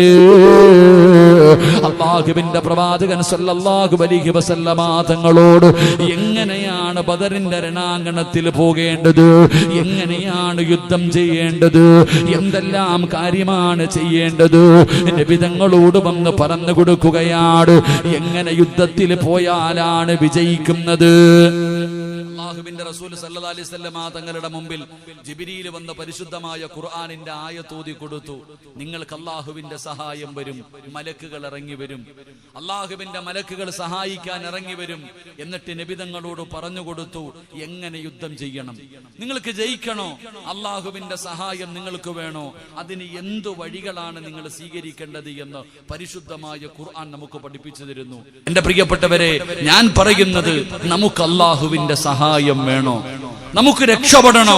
അല്ലാഹുവിന്റെ പ്രവാചകൻ സ്വല്ലല്ലാഹു അലൈഹി വസല്ലമ തങ്ങളോട് എങ്ങനെയാണ് ബദറിന്റെ രണാങ്കണത്തിൽ പോകേണ്ടത്, എങ്ങനെയാണ് യുദ്ധം ചെയ്യേണ്ടത്, എന്തെല്ലാം കാര്യമാണ് ചെയ്യേണ്ടത് നബി തങ്ങളോട് വന്ന് പറഞ്ഞു കൊടുക്കുകയാണ്. എങ്ങനെ യുദ്ധത്തിൽ പോയാലാണ് വിജയിക്കുന്നത്? അല്ലാഹുവിന്റെ റസൂൽ സല്ലല്ലാഹു അലൈഹി വസല്ലം തങ്ങളുടെ മുമ്പിൽ ജിബ്രീൽ വന്ന പരിശുദ്ധമായ ഖുർആനിന്റെ ആയത്ത് ഓതി കൊടുത്തു. നിങ്ങൾക്ക് അല്ലാഹുവിന്റെ സഹായം വരും, മലക്കുകൾ ഇറങ്ങി വരും, അല്ലാഹുവിന്റെ മലക്കുകൾ സഹായിക്കാൻ ഇറങ്ങി വരും. എന്നിട്ട് നബി തങ്ങളോട് പറഞ്ഞു കൊടുത്തു, എങ്ങനെ യുദ്ധം ചെയ്യണം, നിങ്ങൾക്ക് ജയിക്കണോ, അല്ലാഹുവിന്റെ സഹായം നിങ്ങൾക്ക് വേണോ, അതിന് എന്തു വഴികളാണ് നിങ്ങൾ സ്വീകരിക്കേണ്ടത് എന്ന് പരിശുദ്ധമായ ഖുർആൻ നമുക്ക് പഠിപ്പിച്ചു തരുന്നു. എന്റെ പ്രിയപ്പെട്ടവരെ, ഞാൻ പറയുന്നത്, നമുക്ക് അല്ലാഹുവിന്റെ സഹായം വേണോ, നമുക്ക് രക്ഷപ്പെടണോ,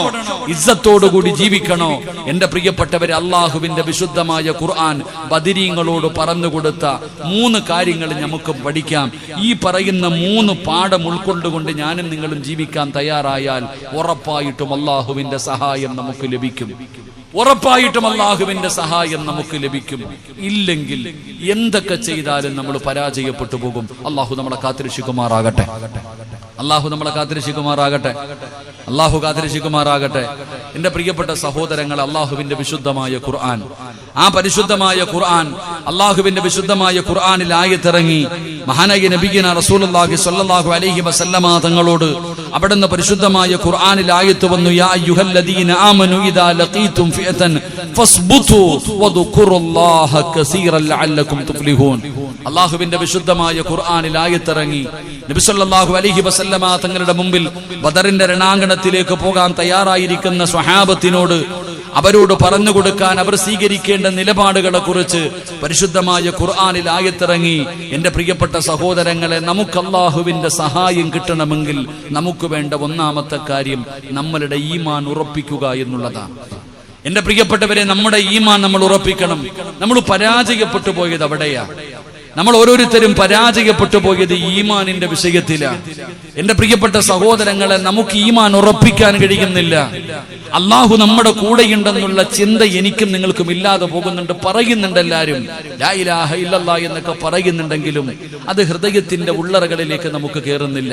ഇസ്സത്തോടുകൂടി ജീവിക്കണോ? എന്റെ പ്രിയപ്പെട്ടവരെ, അല്ലാഹുവിന്റെ വിശുദ്ധമായ ഖുർആൻ ബദരീങ്ങളോട് പറഞ്ഞുകൊടുത്ത 3 കാര്യങ്ങൾ നമുക്ക് പഠിക്കാം. ഈ പറയുന്ന 3 പാഠം ഉൾക്കൊണ്ടുകൊണ്ട് ഞാനും നിങ്ങളും ജീവിക്കാൻ തയ്യാറായാൽ ഉറപ്പായിട്ടും അല്ലാഹുവിന്റെ സഹായം നമുക്ക് ലഭിക്കും. ഉറപ്പായിട്ടും അല്ലാഹുവിന്റെ സഹായം നമുക്ക് ലഭിക്കും. ഇല്ലെങ്കിൽ എന്തൊക്കെ ചെയ്താലും നമ്മൾ പരാജയപ്പെട്ടു പോകും. അല്ലാഹു നമ്മളെ കാത്തിരക്ഷിക്കുമാറാകട്ടെ. അല്ലാഹു നമ്മളെ കാത്തിരക്ഷിക്കുമാറാകട്ടെ. അല്ലാഹു കാത്തിരക്ഷിക്കുമാറാകട്ടെ. എന്റെ പ്രിയപ്പെട്ട സഹോദരങ്ങൾ, അല്ലാഹുവിന്റെ വിശുദ്ധമായ ഖുർആൻ, ആ പരിശുദ്ധമായ ഖുർആൻ, അല്ലാഹുവിന്റെ വിശുദ്ധമായ ഖുർആനിൽ ആയത്തിറങ്ങി. മഹാനായ നബിയന റസൂലുള്ളാഹി സ്വല്ലല്ലാഹു അലൈഹി വസല്ലമ തങ്ങളോട് അവിടുന്ന് പരിശുദ്ധമായ ഖുർആനിൽ ആയത്ത് വന്നു, യാ അയ്യുഹല്ലദീന ആമനു ഇദാ ലഖീതും ഫിഅതൻ ഫസ്ബുതു വദ്കുറുല്ലാഹ കസീറൻ ലഅല്ലകും തുഫ്ലിഹൂൻ. അല്ലാഹുവിന്റെ വിശുദ്ധമായ ഖുർആനിൽ ആയത്തിറങ്ങി. നബി സല്ലല്ലാഹു അലൈഹി വസല്ലമ തങ്ങളുടെ മുമ്പിൽ ബദറിന്റെ രണാങ്കണത്തിലേക്ക് പോകാൻ തയ്യാറായിരിക്കുന്ന സ്വഹാബത്തിനോട് അവരോട് പറഞ്ഞു കൊടുക്കാൻ അവർ സ്വീകരിക്കേണ്ട നിലപാടുകളെ കുറിച്ച് പരിശുദ്ധമായ ഖുർആനിൽ ആയത്തിറങ്ങി. എന്റെ പ്രിയപ്പെട്ട സഹോദരങ്ങളെ, നമുക്ക് അല്ലാഹുവിന്റെ സഹായം കിട്ടണമെങ്കിൽ നമുക്ക് വേണ്ട ഒന്നാമത്തെ കാര്യം നമ്മളുടെ ഈമാൻ ഉറപ്പിക്കുക എന്നുള്ളതാണ്. എന്റെ പ്രിയപ്പെട്ടവരെ, നമ്മുടെ ഈമാൻ നമ്മൾ ഉറപ്പിക്കണം. നമ്മൾ പരാജയപ്പെട്ടു പോയത് അവിടെയാ. നമ്മൾ ഓരോരുത്തരും പരാജയപ്പെട്ടു പോയത് ഈമാനിന്റെ വിഷയത്തിലാണ്. എന്റെ പ്രിയപ്പെട്ട സഹോദരങ്ങളെ, നമുക്ക് ഈമാൻ ഉറപ്പിക്കാൻ കഴിയുന്നില്ല. അള്ളാഹു നമ്മുടെ കൂടെയുണ്ടെന്നുള്ള ചിന്ത എനിക്കും നിങ്ങൾക്കും ഇല്ലാതെ പോകുന്നുണ്ട്. പറയുന്നുണ്ട് എല്ലാവരും ലാ ഇലാഹ ഇല്ലല്ലാഹ് എന്നൊക്കെ പറയുന്നുണ്ടെങ്കിലും അത് ഹൃദയത്തിന്റെ ഉള്ളറകളിലേക്ക് നമുക്ക് കയറുന്നില്ല.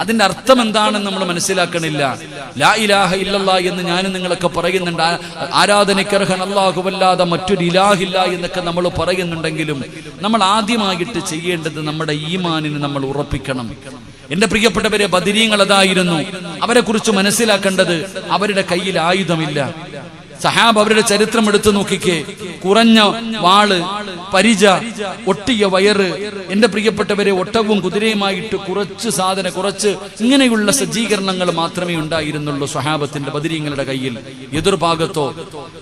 അതിന്റെ അർത്ഥം എന്താണെന്ന് നമ്മൾ മനസ്സിലാക്കണില്ല. ലാ ഇലാഹ ഇല്ലല്ലാഹ് എന്ന് ഞാനും നിങ്ങളൊക്കെ പറയുന്നുണ്ട്. ആരാധനയ്ക്കർഹൻ അല്ലാഹുവല്ലാതെ മറ്റൊരു ഇലാഹില്ല എന്നൊക്കെ നമ്മൾ പറയുന്നുണ്ടെങ്കിലും നമ്മൾ ആദ്യമായിട്ട് ചെയ്യേണ്ടത് നമ്മുടെ ഈമാനിന് നമ്മൾ ഉറപ്പിക്കണം. എന്റെ പ്രിയപ്പെട്ടവരെ, ബദരീങ്ങൾ അതായിരുന്നു. അവരെ കുറിച്ച് മനസ്സിലാക്കേണ്ടത്, അവരുടെ കയ്യിൽ ആയുധമില്ല. സഹാബ് അവരുടെ ചരിത്രം എടുത്തു നോക്കിക്കേ. കുറഞ്ഞ വാള്, പരിച, ഒട്ടിയ വയറ്. എന്റെ പ്രിയപ്പെട്ടവരെ, ഒട്ടവും കുതിരയുമായിട്ട് കുറച്ച് ഇങ്ങനെയുള്ള സജ്ജീകരണങ്ങൾ മാത്രമേ ഉണ്ടായിരുന്നുള്ളൂ സ്വഹാബത്തിന്റെ ബദരീങ്ങളുടെ കയ്യിൽ. എതിർഭാഗത്തോ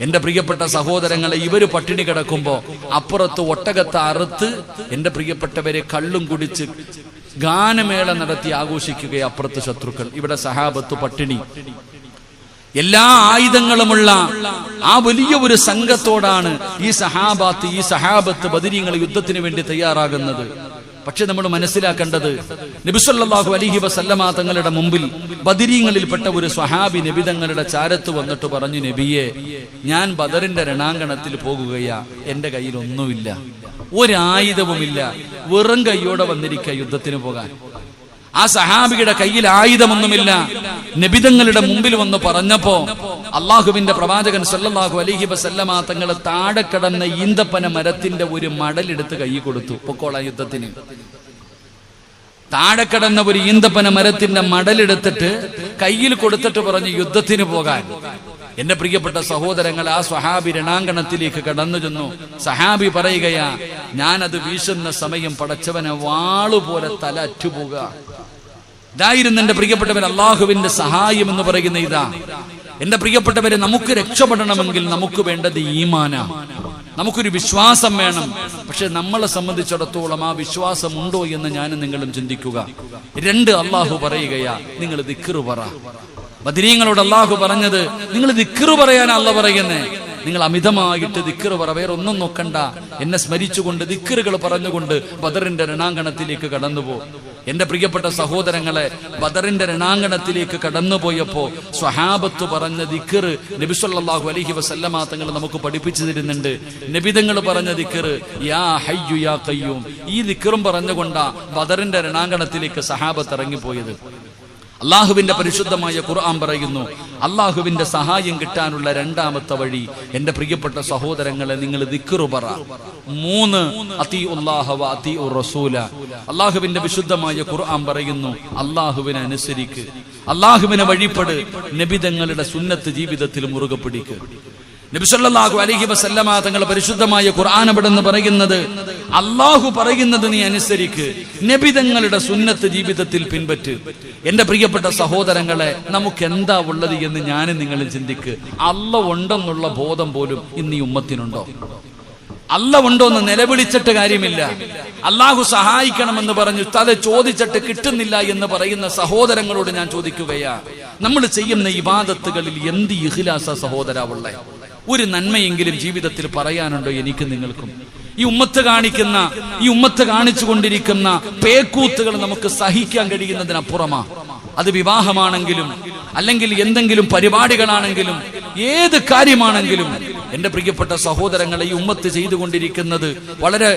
എന്റെ പ്രിയപ്പെട്ട സഹോദരങ്ങളെ, ഇവര് പട്ടിണി കിടക്കുമ്പോ അപ്പുറത്ത് ഒട്ടകത്തെ അറുത്ത് എന്റെ പ്രിയപ്പെട്ടവരെ കള്ളും കുടിച്ച് ഗാനമേള നടത്തി ആഘോഷിക്കുക. അപ്പുറത്ത് ശത്രുക്കൾ, ഇവിടെ സഹാബത്ത് പട്ടിണി. എല്ലാ ആയുധങ്ങളുമുള്ള ആ വലിയ ഒരു സംഘത്തോടാണ് ഈ സഹാബത്ത് ബദരീങ്ങൾ യുദ്ധത്തിന് വേണ്ടി തയ്യാറാകുന്നത്. പക്ഷെ നമ്മൾ മനസ്സിലാക്കേണ്ടത്, നബി സല്ലല്ലാഹു അലൈഹി വസല്ലമ തങ്ങളുടെ മുമ്പിൽ ബദരീങ്ങളിൽപ്പെട്ട ഒരു സ്വഹാബി നബി തങ്ങളുടെ ചാരത്ത് വന്നിട്ട് പറഞ്ഞു, നബിയെ, ഞാൻ ബദറിന്റെ രണാങ്കണത്തിൽ പോകുകയാ, എന്റെ കയ്യിൽ ഒന്നുമില്ല, ഒരായുധവുമില്ല, വെറും കൈയോടെ വന്നിരിക്കുക യുദ്ധത്തിന് പോകാൻ. ആ സഹാബിയുടെ കയ്യിൽ ആയുധമൊന്നുമില്ല. നബിതങ്ങളുടെ മുമ്പിൽ വന്ന് പറഞ്ഞപ്പോ അള്ളാഹുവിന്റെ പ്രവാചകൻ സല്ലല്ലാഹു അലൈഹി വസല്ലമ തങ്ങൾ താഴെ കിടന്ന ഈന്തപ്പന മരത്തിന്റെ ഒരു മടലെടുത്ത് കൈ കൊടുത്തു, പൊക്കോളാ യുദ്ധത്തിന്. താഴെ കിടന്ന ഒരു ഈന്തപ്പന മരത്തിന്റെ മടലെടുത്തിട്ട് കയ്യിൽ കൊടുത്തിട്ട് പറഞ്ഞു, യുദ്ധത്തിന് പോകാൻ. എന്റെ പ്രിയപ്പെട്ട സഹോദരങ്ങൾ, ആ സ്വഹാബി രണാങ്കണത്തിലേക്ക് കടന്നു ചെന്നു. സഹാബി പറയുകയാ, ഞാനത് വീശുന്ന സമയം പടച്ചവനെ വാളുപോലെ തല അറ്റുപോകുക. ഇതായിരുന്നു എന്റെ പ്രിയപ്പെട്ടവർ അള്ളാഹുവിന്റെ സഹായം എന്ന് പറയുന്ന ഇതാ. എന്റെ പ്രിയപ്പെട്ടവരെ, നമുക്ക് രക്ഷപ്പെടണമെങ്കിൽ നമുക്ക് വേണ്ടത് ഈമാന, നമുക്കൊരു വിശ്വാസം വേണം. പക്ഷെ നമ്മളെ സംബന്ധിച്ചിടത്തോളം ആ വിശ്വാസം ഉണ്ടോ എന്ന് ഞാനും നിങ്ങളും ചിന്തിക്കുക. രണ്ട്, അള്ളാഹു പറയുകയാ, നിങ്ങൾ ദിക്ർ പറ. ബദരീങ്ങളോട് അള്ളാഹു പറഞ്ഞത്, നിങ്ങൾ ദിക്ർ പറയാനാ അള്ളാഹു പറയുന്നേ. നിങ്ങൾ അമിതമായിട്ട് ദിക്ർ പറ, വേറെ ഒന്നും നോക്കണ്ട, എന്നെ സ്മരിച്ചുകൊണ്ട് ദിക്റുകൾ പറഞ്ഞുകൊണ്ട് ബദറിന്റെ രണാങ്കണത്തിലേക്ക് കടന്നുപോ. എന്റെ പ്രിയപ്പെട്ട സഹോദരങ്ങളെ, ബദറിന്റെ രണാങ്കണത്തിലേക്ക് കടന്നുപോയപ്പോ സ്വഹാബത്ത് പറഞ്ഞ ദിക്ർ നബി സല്ലല്ലാഹു അലൈഹി വസല്ലമ തങ്ങൾ നമുക്ക് പഠിപ്പിച്ചു തരുന്നുണ്ട്. നബിതങ്ങൾ പറഞ്ഞ ദിക്ർ യാ ഹയ്യു യാ ഖയ്യൂം, ഈ ദിക്റും പറഞ്ഞുകൊണ്ടാ ബദറിന്റെ രണാങ്കണത്തിലേക്ക് സഹാബത്ത് ഇറങ്ങിപ്പോയത്. അള്ളാഹുവിന്റെ പരിശുദ്ധമായ ഖുർആൻ പറയുന്നു, അള്ളാഹുവിന്റെ സഹായം കിട്ടാനുള്ള രണ്ടാമത്തെ വഴി, എന്റെ പ്രിയപ്പെട്ട സഹോദരങ്ങളെ, നിങ്ങൾ ദിക്ർ പറ. 3, അത്തിഉല്ലാഹ വ അത്തിഉർ റസൂല. അള്ളാഹുവിന്റെ വിശുദ്ധമായ ഖുർആൻ പറയുന്നു, അള്ളാഹുവിനെ അനുസരിക്ക്, അള്ളാഹുവിനെ വഴിപ്പെട്, നബിതങ്ങളുടെ സുന്നത്ത് ജീവിതത്തിൽ മുറുകെ പിടിക്ക്. നബി സല്ലല്ലാഹു അലൈഹി വസല്ലമ തങ്ങൾ പരിശുദ്ധമായ ഖുർആൻ അവിടെന്ന് പറയുന്നത്, അള്ളാഹു പറയുന്നത് നീ അനുസരിക്ക്, നബിതങ്ങളുടെ സുന്നത്ത് ജീവിതത്തിൽ പിൻപറ്റ്. എന്റെ പ്രിയപ്പെട്ട സഹോദരങ്ങളെ, നമുക്ക് എന്താ ഉള്ളത് എന്ന് ഞാനും നിങ്ങളും ചിന്തിക്ക്. അല്ലാഹു ഉണ്ടെന്നുള്ള ബോധം പോലും ഇന്ന് ഈ ഉമ്മത്തിനുണ്ടോ? അല്ലാഹു ഉണ്ടോ എന്ന് നിലവിളിച്ചിട്ട് കാര്യമില്ല. അള്ളാഹു സഹായിക്കണമെന്ന് പറഞ്ഞു തല ചോദിച്ചിട്ട് കിട്ടുന്നില്ല എന്ന് പറയുന്ന സഹോദരങ്ങളോട് ഞാൻ ചോദിക്കുകയാ, നമ്മൾ ചെയ്യുന്ന ഇബാദത്തുകളിൽ എന്ത് ഇഖ്ലാസ സഹോദരാവുള്ളേ? ഒരു നന്മയെങ്കിലും ജീവിതത്തിൽ പറയാനുണ്ടോ എനിക്ക് നിങ്ങൾക്കും? ഈ ഉമ്മത്ത് കാണിച്ചു കൊണ്ടിരിക്കുന്ന പേക്കൂത്തുകൾ നമുക്ക് സഹിക്കാൻ കഴിയുന്നതിനപ്പുറമാ. അത് വിവാഹമാണെങ്കിലും അല്ലെങ്കിൽ എന്തെങ്കിലും പരിപാടികളാണെങ്കിലും ഏത് കാര്യമാണെങ്കിലും എന്റെ പ്രിയപ്പെട്ട സഹോദരങ്ങളെ, ഈ ഉമ്മത്ത് ചെയ്തുകൊണ്ടിരിക്കുന്നത് വളരെ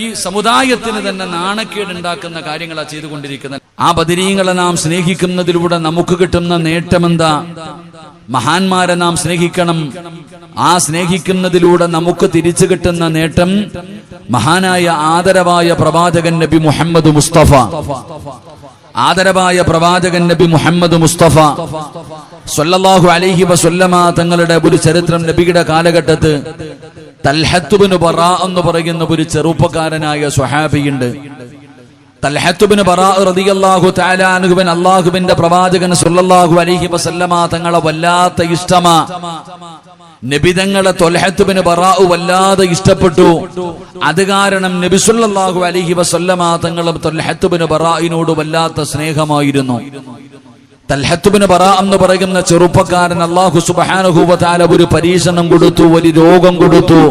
ഈ സമുദായത്തിന് തന്നെ നാണക്കേടുണ്ടാക്കുന്ന കാര്യങ്ങളാണ് ചെയ്തുകൊണ്ടിരിക്കുന്നത്. ആ ബദരീങ്ങളെ നാം സ്നേഹിക്കുന്നതിലൂടെ നമുക്ക് കിട്ടുന്ന നേട്ടമെന്താ? മഹാന്മാരെ നാം സ്നേഹിക്കണം. ആ സ്നേഹിക്കുന്നതിലൂടെ നമുക്ക് തിരിച്ചു കിട്ടുന്ന നേട്ടം മഹാനായ ആദരവായ പ്രവാചകൻ നബി മുഹമ്മദ് മുസ്തഫ, ആദരവായ പ്രവാചകൻ നബി മുഹമ്മദ് മുസ്തഫ സ്വല്ലല്ലാഹു അലൈഹി വസല്ലമ തങ്ങളുടെ ഒരു ചരിത്രം. നബിയുടെ കാലഘട്ടത്ത് തൽഹത്ത് ഇബ്നു ബറാ എന്ന് പറയുന്ന ഒരു ചെറുപ്പക്കാരനായ സ്വഹാബിയുണ്ട്. തൽഹത്ത് ഇബ്നു ബറാ റളിയല്ലാഹു തആല അൻഹു അല്ലാഹുവിന്റെ പ്രവാചകൻ സ്വല്ലല്ലാഹു അലൈഹി വസല്ലമ തങ്ങളെ വല്ലാത്ത ഇഷ്ടമാ. നബി തങ്ങളെ തൽഹത്ത് ഇബ്നു ബറാ വല്ലാതെ ഇഷ്ടപ്പെട്ടു. അത് കാരണം നബി സ്വല്ലല്ലാഹു അലൈഹി വസല്ലമ തങ്ങളും തൽഹത്ത് ഇബ്നു ബറാഇനോട് വല്ലാത്ത സ്നേഹമായിരുന്നു. തൽഹത്ത് ഇബ്നു ബറാ എന്ന് പറയുന്ന ചെറുപ്പക്കാരൻ അല്ലാഹു സുബ്ഹാനഹു വ തആല ഒരു പരീക്ഷണം കൊടുത്തു, ഒരു രോഗം കൊടുത്തു.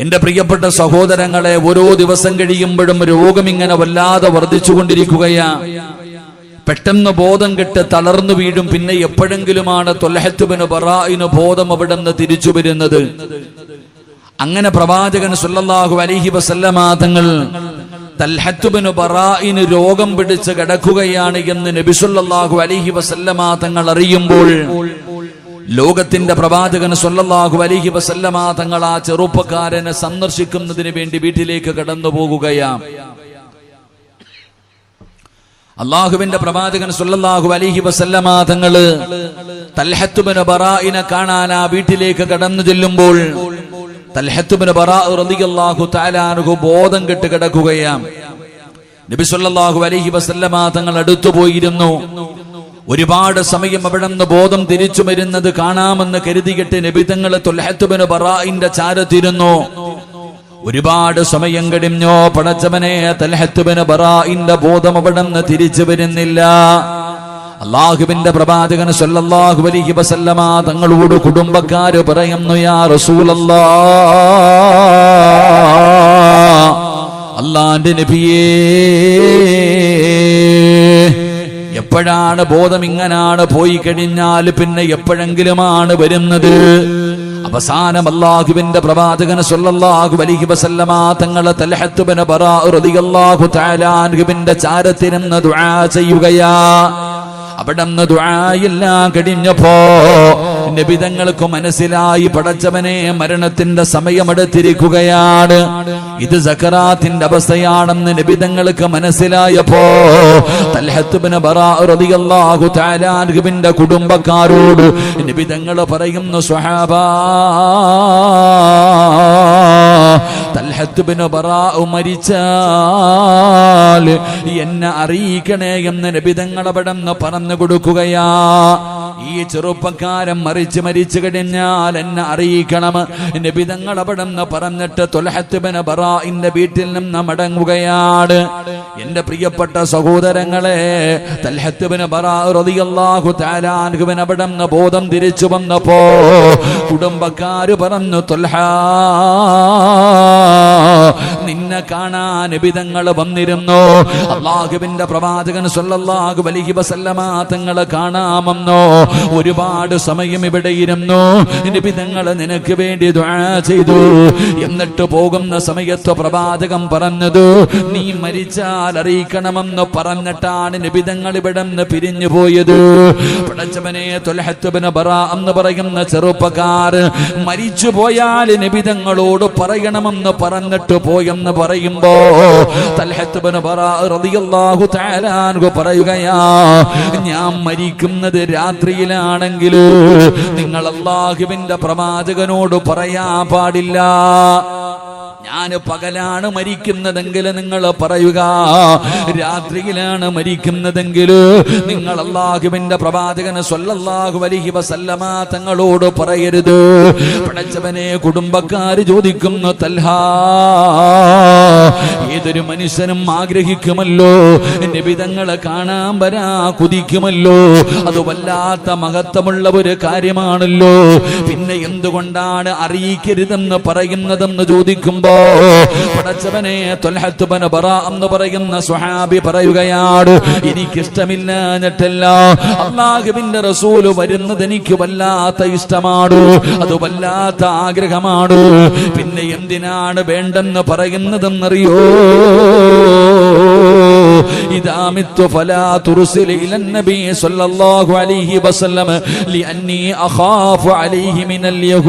എന്റെ പ്രിയപ്പെട്ട സഹോദരങ്ങളെ, ഓരോ ദിവസം കഴിയുമ്പോഴും രോഗം ഇങ്ങനെ വല്ലാതെ വർദ്ധിച്ചുകൊണ്ടിരിക്കുകയാ. പെട്ടെന്ന് ബോധം കെട്ട് തളർന്നു വീഴും. പിന്നെ എപ്പോഴെങ്കിലുമാണ് തൽഹത്ത് ഇബ്നു ബറാഇന് ബോധം അവിടെ നിന്ന് തിരിച്ചു വരുന്നത്. അങ്ങനെ പ്രവാചകൻ സ്വല്ലല്ലാഹു അലൈഹി വസല്ലമ തങ്ങൾ തൽഹത്ത് ഇബ്നു ബറാഇന് രോഗം പിടിച്ച് കിടക്കുകയാണ് എന്ന് നബി സ്വല്ലല്ലാഹു അലൈഹി വസല്ലമ തങ്ങൾ അറിയുമ്പോൾ ലോകത്തിന്റെ പ്രവാചകൻ സ്വല്ലല്ലാഹു അലൈഹി വസല്ലമ തങ്ങൾ ആ ചെറുപ്പക്കാരനെ സന്ദർശിക്കുന്നതിന് വേണ്ടി വീട്ടിലേക്ക് കടന്നു പോകുകയാണ്. അള്ളാഹുവിന്റെ പ്രവാചകൻ സ്വല്ലല്ലാഹു അലൈഹി വസല്ലമ തങ്ങള് തൽഹത്ത് ഇബ്നു ബറാഇനെ കാണാൻ ആ വീട്ടിലേക്ക് കടന്നു ചെല്ലുമ്പോൾ തൽഹത്ത് ഇബ്നു ബറാ റളിയല്ലാഹു തആല അൻഹു ബോധം കെട്ട് കിടക്കുകയാണ്. നബി സ്വല്ലല്ലാഹു അലൈഹി വസല്ലമ തങ്ങൾ അടുത്തു പോയിരുന്നു. ഒരുപാട് സമയം അവിടെ നിന്ന് ബോധം തിരിച്ചു വരുന്നത് കാണാമെന്ന് കരുതിയിട്ട് നബി തങ്ങൾ തൽഹത്ത് ഇബ്നു ബറാഇന്റെ ചാരത്തിരുന്നു. ഒരുപാട് സമയം കഴിഞ്ഞോ പടച്ചവനെ തൽഹത്ത് ബിൻ ബറാഇന്റെ ബോധം അവിടുന്ന് തിരിച്ചു വരുന്നില്ല. അല്ലാഹുവിന്റെ പ്രവാചകൻ സല്ലല്ലാഹു അലൈഹി വസല്ലമ തങ്ങളോട് കുടുംബക്കാര് പറയുന്നു, യാ റസൂലല്ലാഹ്, അല്ലാഹുവിന്റെ നബിയേ, എപ്പോഴാണ് ബോധം ഇങ്ങനാണ് പോയി കഴിഞ്ഞാൽ പിന്നെ എപ്പോഴെങ്കിലുമാണ് വരുന്നത്? അവസാനം അല്ലാഹുവിന്റെ പ്രവാചകൻ സല്ലല്ലാഹു അലൈഹി വസല്ലമ തങ്ങളെ തൽഹത്ത് ബിൻ ബറാഅ റളിയല്ലാഹു തആല അൻഹുവിന്റെ ചാരത്തിരുന്ന് ദുആ ചെയ്യുകയാ. അവിടുന്ന് ദുആയെല്ലാം കഴിഞ്ഞപ്പോ നബി തങ്ങൾക്ക് മനസ്സിലായി, പടച്ചവനെ മരണത്തിന്റെ സമയമെടുത്തിരിക്കുകയാണ്, ഇത് സക്കറാത്തിന്റെ അവസ്ഥയാണെന്ന് നബി തങ്ങൾക്ക് മനസ്സിലായപ്പോ തൽഹത്ത് ബിൻ ബറാഅ റളിയല്ലാഹു തആല അൻഹുവിന്റെ കുടുംബക്കാരോട് നബി തങ്ങൾ പറയുന്നു, സ്വഹാബാ, തൽഹത്ത് ബിൻ ബറാഅ മരിച്ചാൽ എന്നെ അറിയിക്കണേ എന്ന് നബി തങ്ങൾ അവിടുന്ന് പറഞ്ഞു കൊടുക്കുകയാ. ഈ ചെറുപ്പക്കാരൻ മരിച്ചു കഴിഞ്ഞാൽ എന്നെ അറിയിക്കണം. നബി തങ്ങൾ അവിടുന്ന് പറഞ്ഞിട്ട് തൽഹത്ത് ബിൻ ബറാഇന്റെ വീട്ടിൽ നിന്ന് മടങ്ങുകയാണ്. എന്റെ പ്രിയപ്പെട്ട സഹോദരങ്ങളെ, തൽഹത്ത് ബിൻ ബറാഅ റളിയല്ലാഹു തആല അൻഹുവിന് അവിടുന്ന് ബോധം തിരിച്ചു വന്നപ്പോ കുടുംബക്കാര് പറഞ്ഞു, ത്വൽഹാ, നിന്നെ കാണാൻ നബി തങ്ങൾ വന്നിരുന്നു. അല്ലാഹുവിന്റെ പ്രവാചകൻ സല്ലല്ലാഹു അലൈഹി വസല്ലമ തങ്ങളെ കാണാമെന്നോ ഒരുപാട് സമയം ഇവിടെ ഇരുന്നു. നബി തങ്ങൾ നിനക്ക് വേണ്ടി ദുആ ചെയ്തു. എന്നിട്ട് പോകുന്ന സമയത്ത് പ്രവാചകൻ പറഞ്ഞത്, നീ മരിച്ചാൽ അറിയിക്കണമെന്ന് പറഞ്ഞിട്ടാണ് നബി തങ്ങൾ ഇവിടെ നിന്ന് പിരിഞ്ഞു പോയത്. പടച്ചവനെ, തൽഹത്ത് ബിൻ ബറാഅ എന്ന് പറയുന്ന ചെറുപ്പക്കാർ മരിച്ചു പോയാൽ നബി തങ്ങളോട് പറയണമെന്ന് പറഞ്ഞിട്ട് പോയെന്ന് പറയുമ്പോ തൽഹത്ത് ബിൻ ബറാഅ റളിയല്ലാഹു തആല അൻഹു പറയുകയാ, ഞാൻ മരിക്കുന്നത് രാത്രിയിലാണെങ്കിൽ നിങ്ങൾ അല്ലാഹുവിന്റെ പ്രവാചകനോട് പറയാൻ പാടില്ല. ഞാൻ പകലാണ് മരിക്കുന്നതെങ്കിൽ നിങ്ങൾ പറയുക, രാത്രിയിലാണ് മരിക്കുന്നതെങ്കിൽ നിങ്ങൾ അല്ലാഹുവിന്റെ പ്രവാചകൻ സ്വല്ലല്ലാഹു അലൈഹി വസല്ലമ തങ്ങളോട് പറയരുത്. പടച്ചവനെ, കുടുംബക്കാര് ചോദിക്കുന്നു, തൽഹാ, ഏതൊരു മനുഷ്യനും ആഗ്രഹിക്കുമല്ലോ, നബി തങ്ങളെ കാണാൻ വരാ കുതിക്കുമല്ലോ, അത് വല്ലാത്ത മഹത്വമുള്ള ഒരു കാര്യമാണല്ലോ, പിന്നെ എന്തുകൊണ്ടാണ് അറിയിക്കരുതെന്ന് പറയുന്നതെന്ന് ചോദിക്കുമ്പോ പടച്ചവനെ, തൽഹത്ത് ബിൻ ബറാഅ എന്ന് പറയുന്ന സ്വഹാബി പറയുകയാണ്, എനിക്കിഷ്ടമില്ലാഞ്ഞിട്ടല്ല, അല്ലാഹുവിന്റെ റസൂല് വരുന്നത് എനിക്ക് വല്ലാത്ത ഇഷ്ടമാണ്, അത് വല്ലാത്ത ആഗ്രഹമാണ്, പിന്നെ എന്തിനാണ് വേണ്ടെന്ന് പറയുന്നതെന്നറിയോ? ഇദാ മിത്തു ഫലാ തുർസിൽ ഇലൻ നബി സ്വല്ലല്ലാഹു അലൈഹി വസല്ലം ലിഅന്നി അഖാഫു അലൈഹി മിനൽ യഹൂദ്.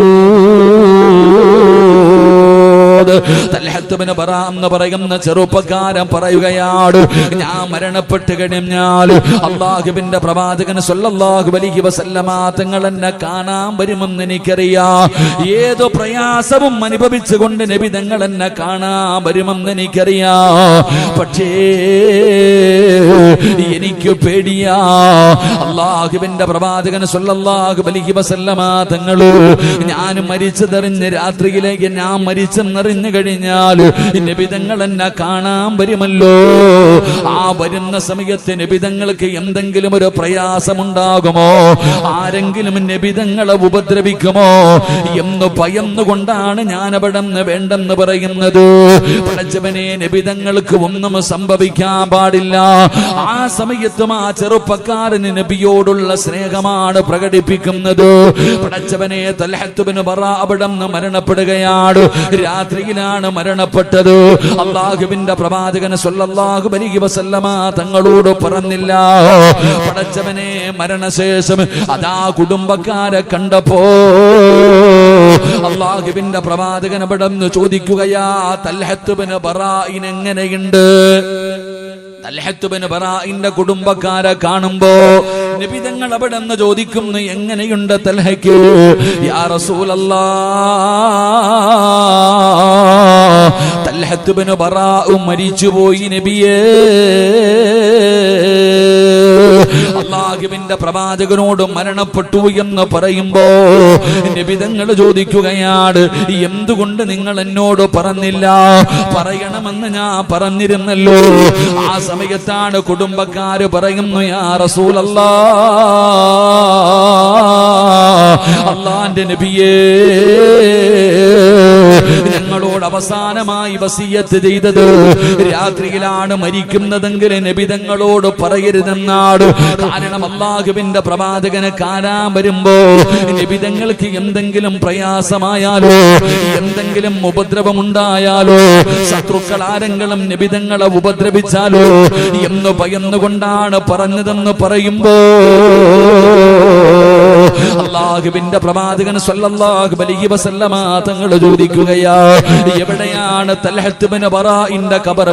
തൽഹത്ത് ബിൻ ബറാഅ എന്ന് പറയുന്ന ചെറുപ്പക്കാരൻ പറയുകയാണ്, ഞാൻ മരണപ്പെട്ട് കഴിഞ്ഞാൽ അല്ലാഹുവിന്റെ പ്രവാചകൻ സ്വല്ലല്ലാഹു അലൈഹി വസല്ലമ തങ്ങൾ എന്നെ കാണാൻ വരുമെന്ന് എനിക്കറിയാം. ഏതോ പ്രയാസവും അനുഭവിച്ചുകൊണ്ട് നബി തങ്ങൾ എന്നെ കാണാൻ വരുമെന്ന് എനിക്കറിയാം. പക്ഷേ എനിക്ക് പേടിയാ, അല്ലാഹുവിന്റെ പ്രവാചകൻ സ്വല്ലല്ലാഹു അലൈഹി വസല്ലമ തങ്ങൾ ഞാൻ മരിച്ചതറിഞ്ഞ് രാത്രിയിലേക്ക് ഞാൻ മരിച്ചെന്നറിഞ്ഞു കഴിഞ്ഞാൽ നബി തങ്ങൾ എന്നെ കാണാൻ വരുമല്ലോ. ആ വരുന്ന സമയത്ത് നബി തങ്ങൾക്ക് എന്തെങ്കിലും ഒരു പ്രയാസമുണ്ടാകുമോ, ആരെങ്കിലും നബി തങ്ങളെ ഉപദ്രവിക്കുമോ എന്ന് ഭയന്നുകൊണ്ടാണ് ഞാൻ അവിടെ നിന്ന് വേണ്ടെന്ന് പറയുന്നത്. പടച്ചവനെ, നബി തങ്ങൾക്ക് ഒന്നും സംഭവിക്കാൻ പാടില്ല. ആ സമയത്തും ആ ചെറുപ്പക്കാരന് നബിയോടുള്ള സ്നേഹമാണ് പ്രകടിപ്പിക്കുന്നത്. പടച്ചവനെ, തൽഹത്ത് ബിൻ ബറാഅ അവിടെ നിന്ന് മരണപ്പെടുകയാണ്. രാത്രിയിലാണ് മരണപ്പെട്ടത്. അല്ലാഹുവിന്റെ പ്രവാചകൻ സ്വല്ലല്ലാഹു അലൈഹി വസല്ലമ തങ്ങളോട് പറഞ്ഞില്ല. പടച്ചവനെ, മരണശേഷം അതാ കുടുംബക്കാരെ കണ്ടപ്പോ അല്ലാഹുവിന്റെ പ്രവാചകൻ അവിടെ നിന്ന് ചോദിക്കുകയാ, തൽഹത്ത് ബിൻ ബറാഇന് എങ്ങനെയുണ്ട്? തൽഹത്ത് ബിൻ ബറാഇന്റെ കുടുംബക്കാരെ കാണുമ്പോ നബി തങ്ങൾ അവിടെ നിന്ന് ചോദിക്കുന്നു, എങ്ങനെയുണ്ട് തൽഹയ്ക്ക്? യാ റസൂലല്ലാഹ്, തൽഹത്ത് ബിൻ ബറാഅ മരിച്ചുപോയി നബിയേ. അല്ലാഹുവിന്റെ പ്രവാചകനോട് മരണപ്പെട്ടു എന്ന് പറയുമ്പോ നബി തങ്ങൾ ചോദിക്കുകയാണ്, എന്തുകൊണ്ട് നിങ്ങൾ എന്നോട് പറഞ്ഞില്ല? പറയണമെന്ന് ഞാൻ പറഞ്ഞിരുന്നല്ലോ. ആ സമയത്താണ് കുടുംബക്കാര് പറയുന്നു, യാ റസൂലല്ലാഹ്, അല്ലാഹുവിന്റെ നബിയേ, ഞങ്ങളോട് അവസാനമായി വസിയത്ത് ചെയ്തത് രാത്രിയിലാണ് മരിക്കുന്നതെങ്കിൽ നബി തങ്ങളോട് പറയരുതെന്നാണ്. കാരണം അല്ലാഹുവിന്റെ പ്രവാചകനെ കാണാൻ വരുമ്പോ നബി തങ്ങൾക്ക് എന്തെങ്കിലും പ്രയാസമായാലോ, എന്തെങ്കിലും ഉപദ്രവമുണ്ടായാലോ, ശത്രുക്കൾ ആരെങ്കിലും നബി തങ്ങളെ ഉപദ്രവിച്ചാലോ എന്ന് ഭയന്നുകൊണ്ടാണ് പറഞ്ഞതെന്ന് പറയുമ്പോ അല്ലാഹുവിന്റെ പ്രവാചകൻ സ്വല്ലല്ലാഹു അലൈഹി വസല്ലമ തങ്ങൾ ചോദിക്കുകയാ, എവിടെയാണ് തൽഹത്ത് ബിൻ ബറാഇന്റെ ഖബർ?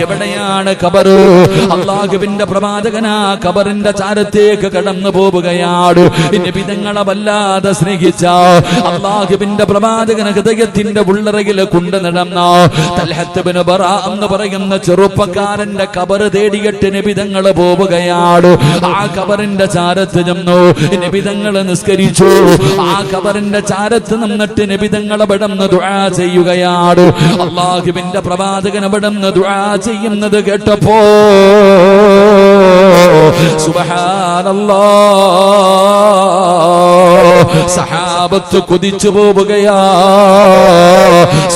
എവിടെയാണ് ഖബർ? അല്ലാഹുവിന്റെ പ്രവാചകൻ ആ ഖബറിന്റെ ചാരത്തേക്ക് കടന്നു പോവുകയാണ്. നബി തങ്ങളെ വല്ലാതെ സ്നേഹിച്ച അല്ലാഹുവിന്റെ പ്രവാചകൻ ഹൃദയത്തിന്റെ ഉള്ളറയിൽ കൊണ്ടു നടന്ന തൽഹത്ത് ബിൻ ബറാ എന്ന് പറയുന്ന ചെറുപ്പക്കാരന്റെ ഖബർ തേടിയിട്ട് നബി തങ്ങൾ പോവുകയാണ്. ആ ഖബറിന്റെ ചാരത്ത് ചെന്നു നബി തങ്ങൾ നിസ്കരിച്ചു. ആ ഖബറിന്റെ ചാരത്ത് നിന്നിട്ട് നബി തങ്ങൾ അവിടുന്ന് ദുആ ചെയ്യുകയാണ്. അല്ലാഹുവിന്റെ പ്രവാചകൻ അവിടുന്ന് ദുആ ചെയ്യുന്നത് കേട്ടപ്പോ സുബ്ഹാനല്ലാഹ്, സഹാബത്ത് കൊതിച്ചു പോവുകയാ.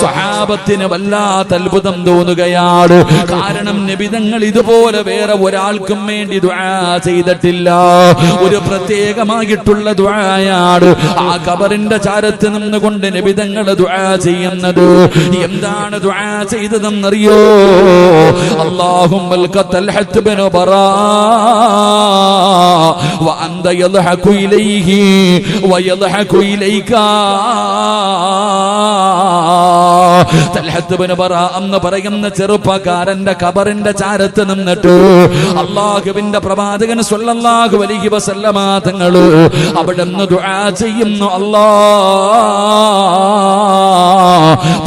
സഹാബത്തിന് വല്ലാത്ത അത്ഭുതം തോന്നുകയാണ്. കാരണം നബി തങ്ങൾ ഇതുപോലെ വേറെ ഒരാൾക്കും വേണ്ടി ദുആ ചെയ്തിട്ടില്ല. ഒരു പ്രത്യേകമായിട്ടുള്ള ദുആയാണ് ആ ഖബറിന്റെ ചാരത്ത് നിന്നുകൊണ്ട് നബി തങ്ങൾ ദുആ ചെയ്യുന്നത്. എന്താണ് ദുആ ചെയ്തതെന്നറിയോ? അല്ലാഹുമ്മൽ ഖതൽഹത്ത് ബിൻ ബറാ വ അൻത യദ്ഹകു ഇലൈഹി വ യദ്ഹകു ഇലൈക. തൽഹത്ത് ബിൻ ബറാ എന്ന് പറയുന്ന ചെറുപ്പക്കാരന്റെ ഖബറിന്റെ ചാരത്ത് നിന്നിട്ട് അല്ലാഹുവിന്റെ പ്രവാചകൻ സ്വല്ലല്ലാഹു അലൈഹി വസല്ലമ തങ്ങൾ അവിടുന്ന് ദുആ ചെയ്യുന്നു, അല്ലാഹ്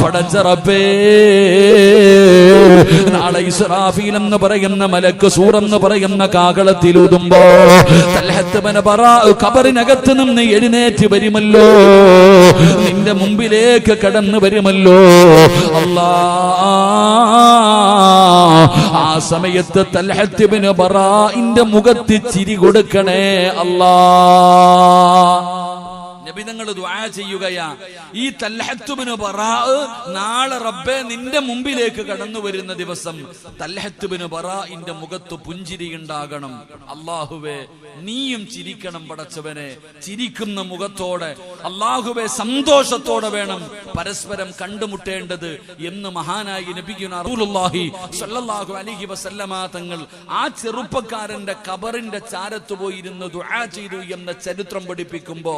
പടച്ച റബ്ബേ, നാളെ ഇസ്രാഫീൽ എന്ന് പറയുന്ന മലക്ക് സൂർ എന്ന് പറയുന്ന കാഹളത്തിൽ ഊതുമ്പോ തൽഹത്ത് ബിൻ ബറാ ഖബറിനകത്ത് നിന്ന് എഴുന്നേറ്റ് വരുമല്ലോ, നിന്റെ മുമ്പിലേക്ക് കടന്നു വരുമല്ലോ അല്ലാഹ്. ആ സമയത്ത് തൽഹത്ത് ബിൻ ബറാഇന്റെ മുഖത്ത് ചിരി കൊടുക്കണേ അല്ലാഹ്. നബി തങ്ങൾ ദുആ ചെയ്യുകയാ, ഈ തൽഹത്ത് ബിൻ ബറാ നാളെ റബ്ബേ നിന്റെ മുമ്പിലേക്ക് കടന്നു വരുന്ന ദിവസം തൽഹത്ത് ബിൻ ബറാഇന്റെ മുഖത്ത് പുഞ്ചിരി ഉണ്ടാകണം. അല്ലാഹുവേ നീയും ചിരിക്കണം പടച്ചവനെ. ചിരിക്കുന്ന മുഖത്തോടെ അല്ലാഹുവേ സന്തോഷത്തോടെ വേണം പരസ്പരം കണ്ടുമുട്ടേണ്ടത് എന്ന് മഹാനായ നബിയുനാ റസൂലുള്ളാഹി സ്വല്ലല്ലാഹു അലൈഹി വസല്ലമ തങ്ങൾ ആ ചെറുപ്പക്കാരന്റെ ഖബറിന്റെ ചാരത്ത് പോയിരുന്ന് ദുആ ചെയ്തു എന്ന ചരിത്രം പഠിപ്പിക്കുമ്പോ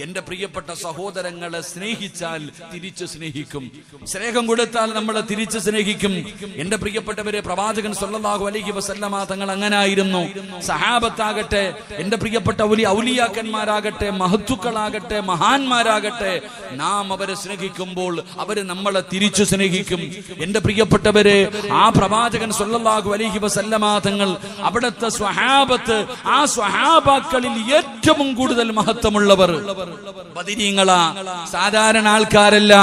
എന്റെ പ്രിയപ്പെട്ട സഹോദരങ്ങളെ സ്നേഹിച്ചാൽ തിരിച്ചു സ്നേഹിക്കും, സ്നേഹം കൊടുത്താൽ നമ്മളെ തിരിച്ചു സ്നേഹിക്കും. എന്റെ പ്രിയപ്പെട്ടവരെ, പ്രവാചകൻ സ്വല്ലല്ലാഹു അലൈഹി വസല്ലമ തങ്ങൾ അങ്ങനായിരുന്നു. സഹാബത്താകട്ടെ, എന്റെ പ്രിയപ്പെട്ട ഔലിയാക്കന്മാരാകട്ടെ, മഹത്തുക്കളാകട്ടെ, മഹാന്മാരാകട്ടെ, നാം അവരെ സ്നേഹിക്കുമ്പോൾ അവര് നമ്മളെ തിരിച്ചു സ്നേഹിക്കും. എന്റെ പ്രിയപ്പെട്ടവരെ, ആ പ്രവാചകൻ സ്വല്ലല്ലാഹു അലൈഹി വസല്ലമ തങ്ങൾ അവിടുത്തെ സ്വഹാബത്ത്, ആ സ്വഹാബാക്കളിൽ ഏറ്റവും കൂടുതൽ മഹത്വമുള്ളവർ ബദരീങ്ങളാ, സാധാരണ ആൾക്കാരല്ല.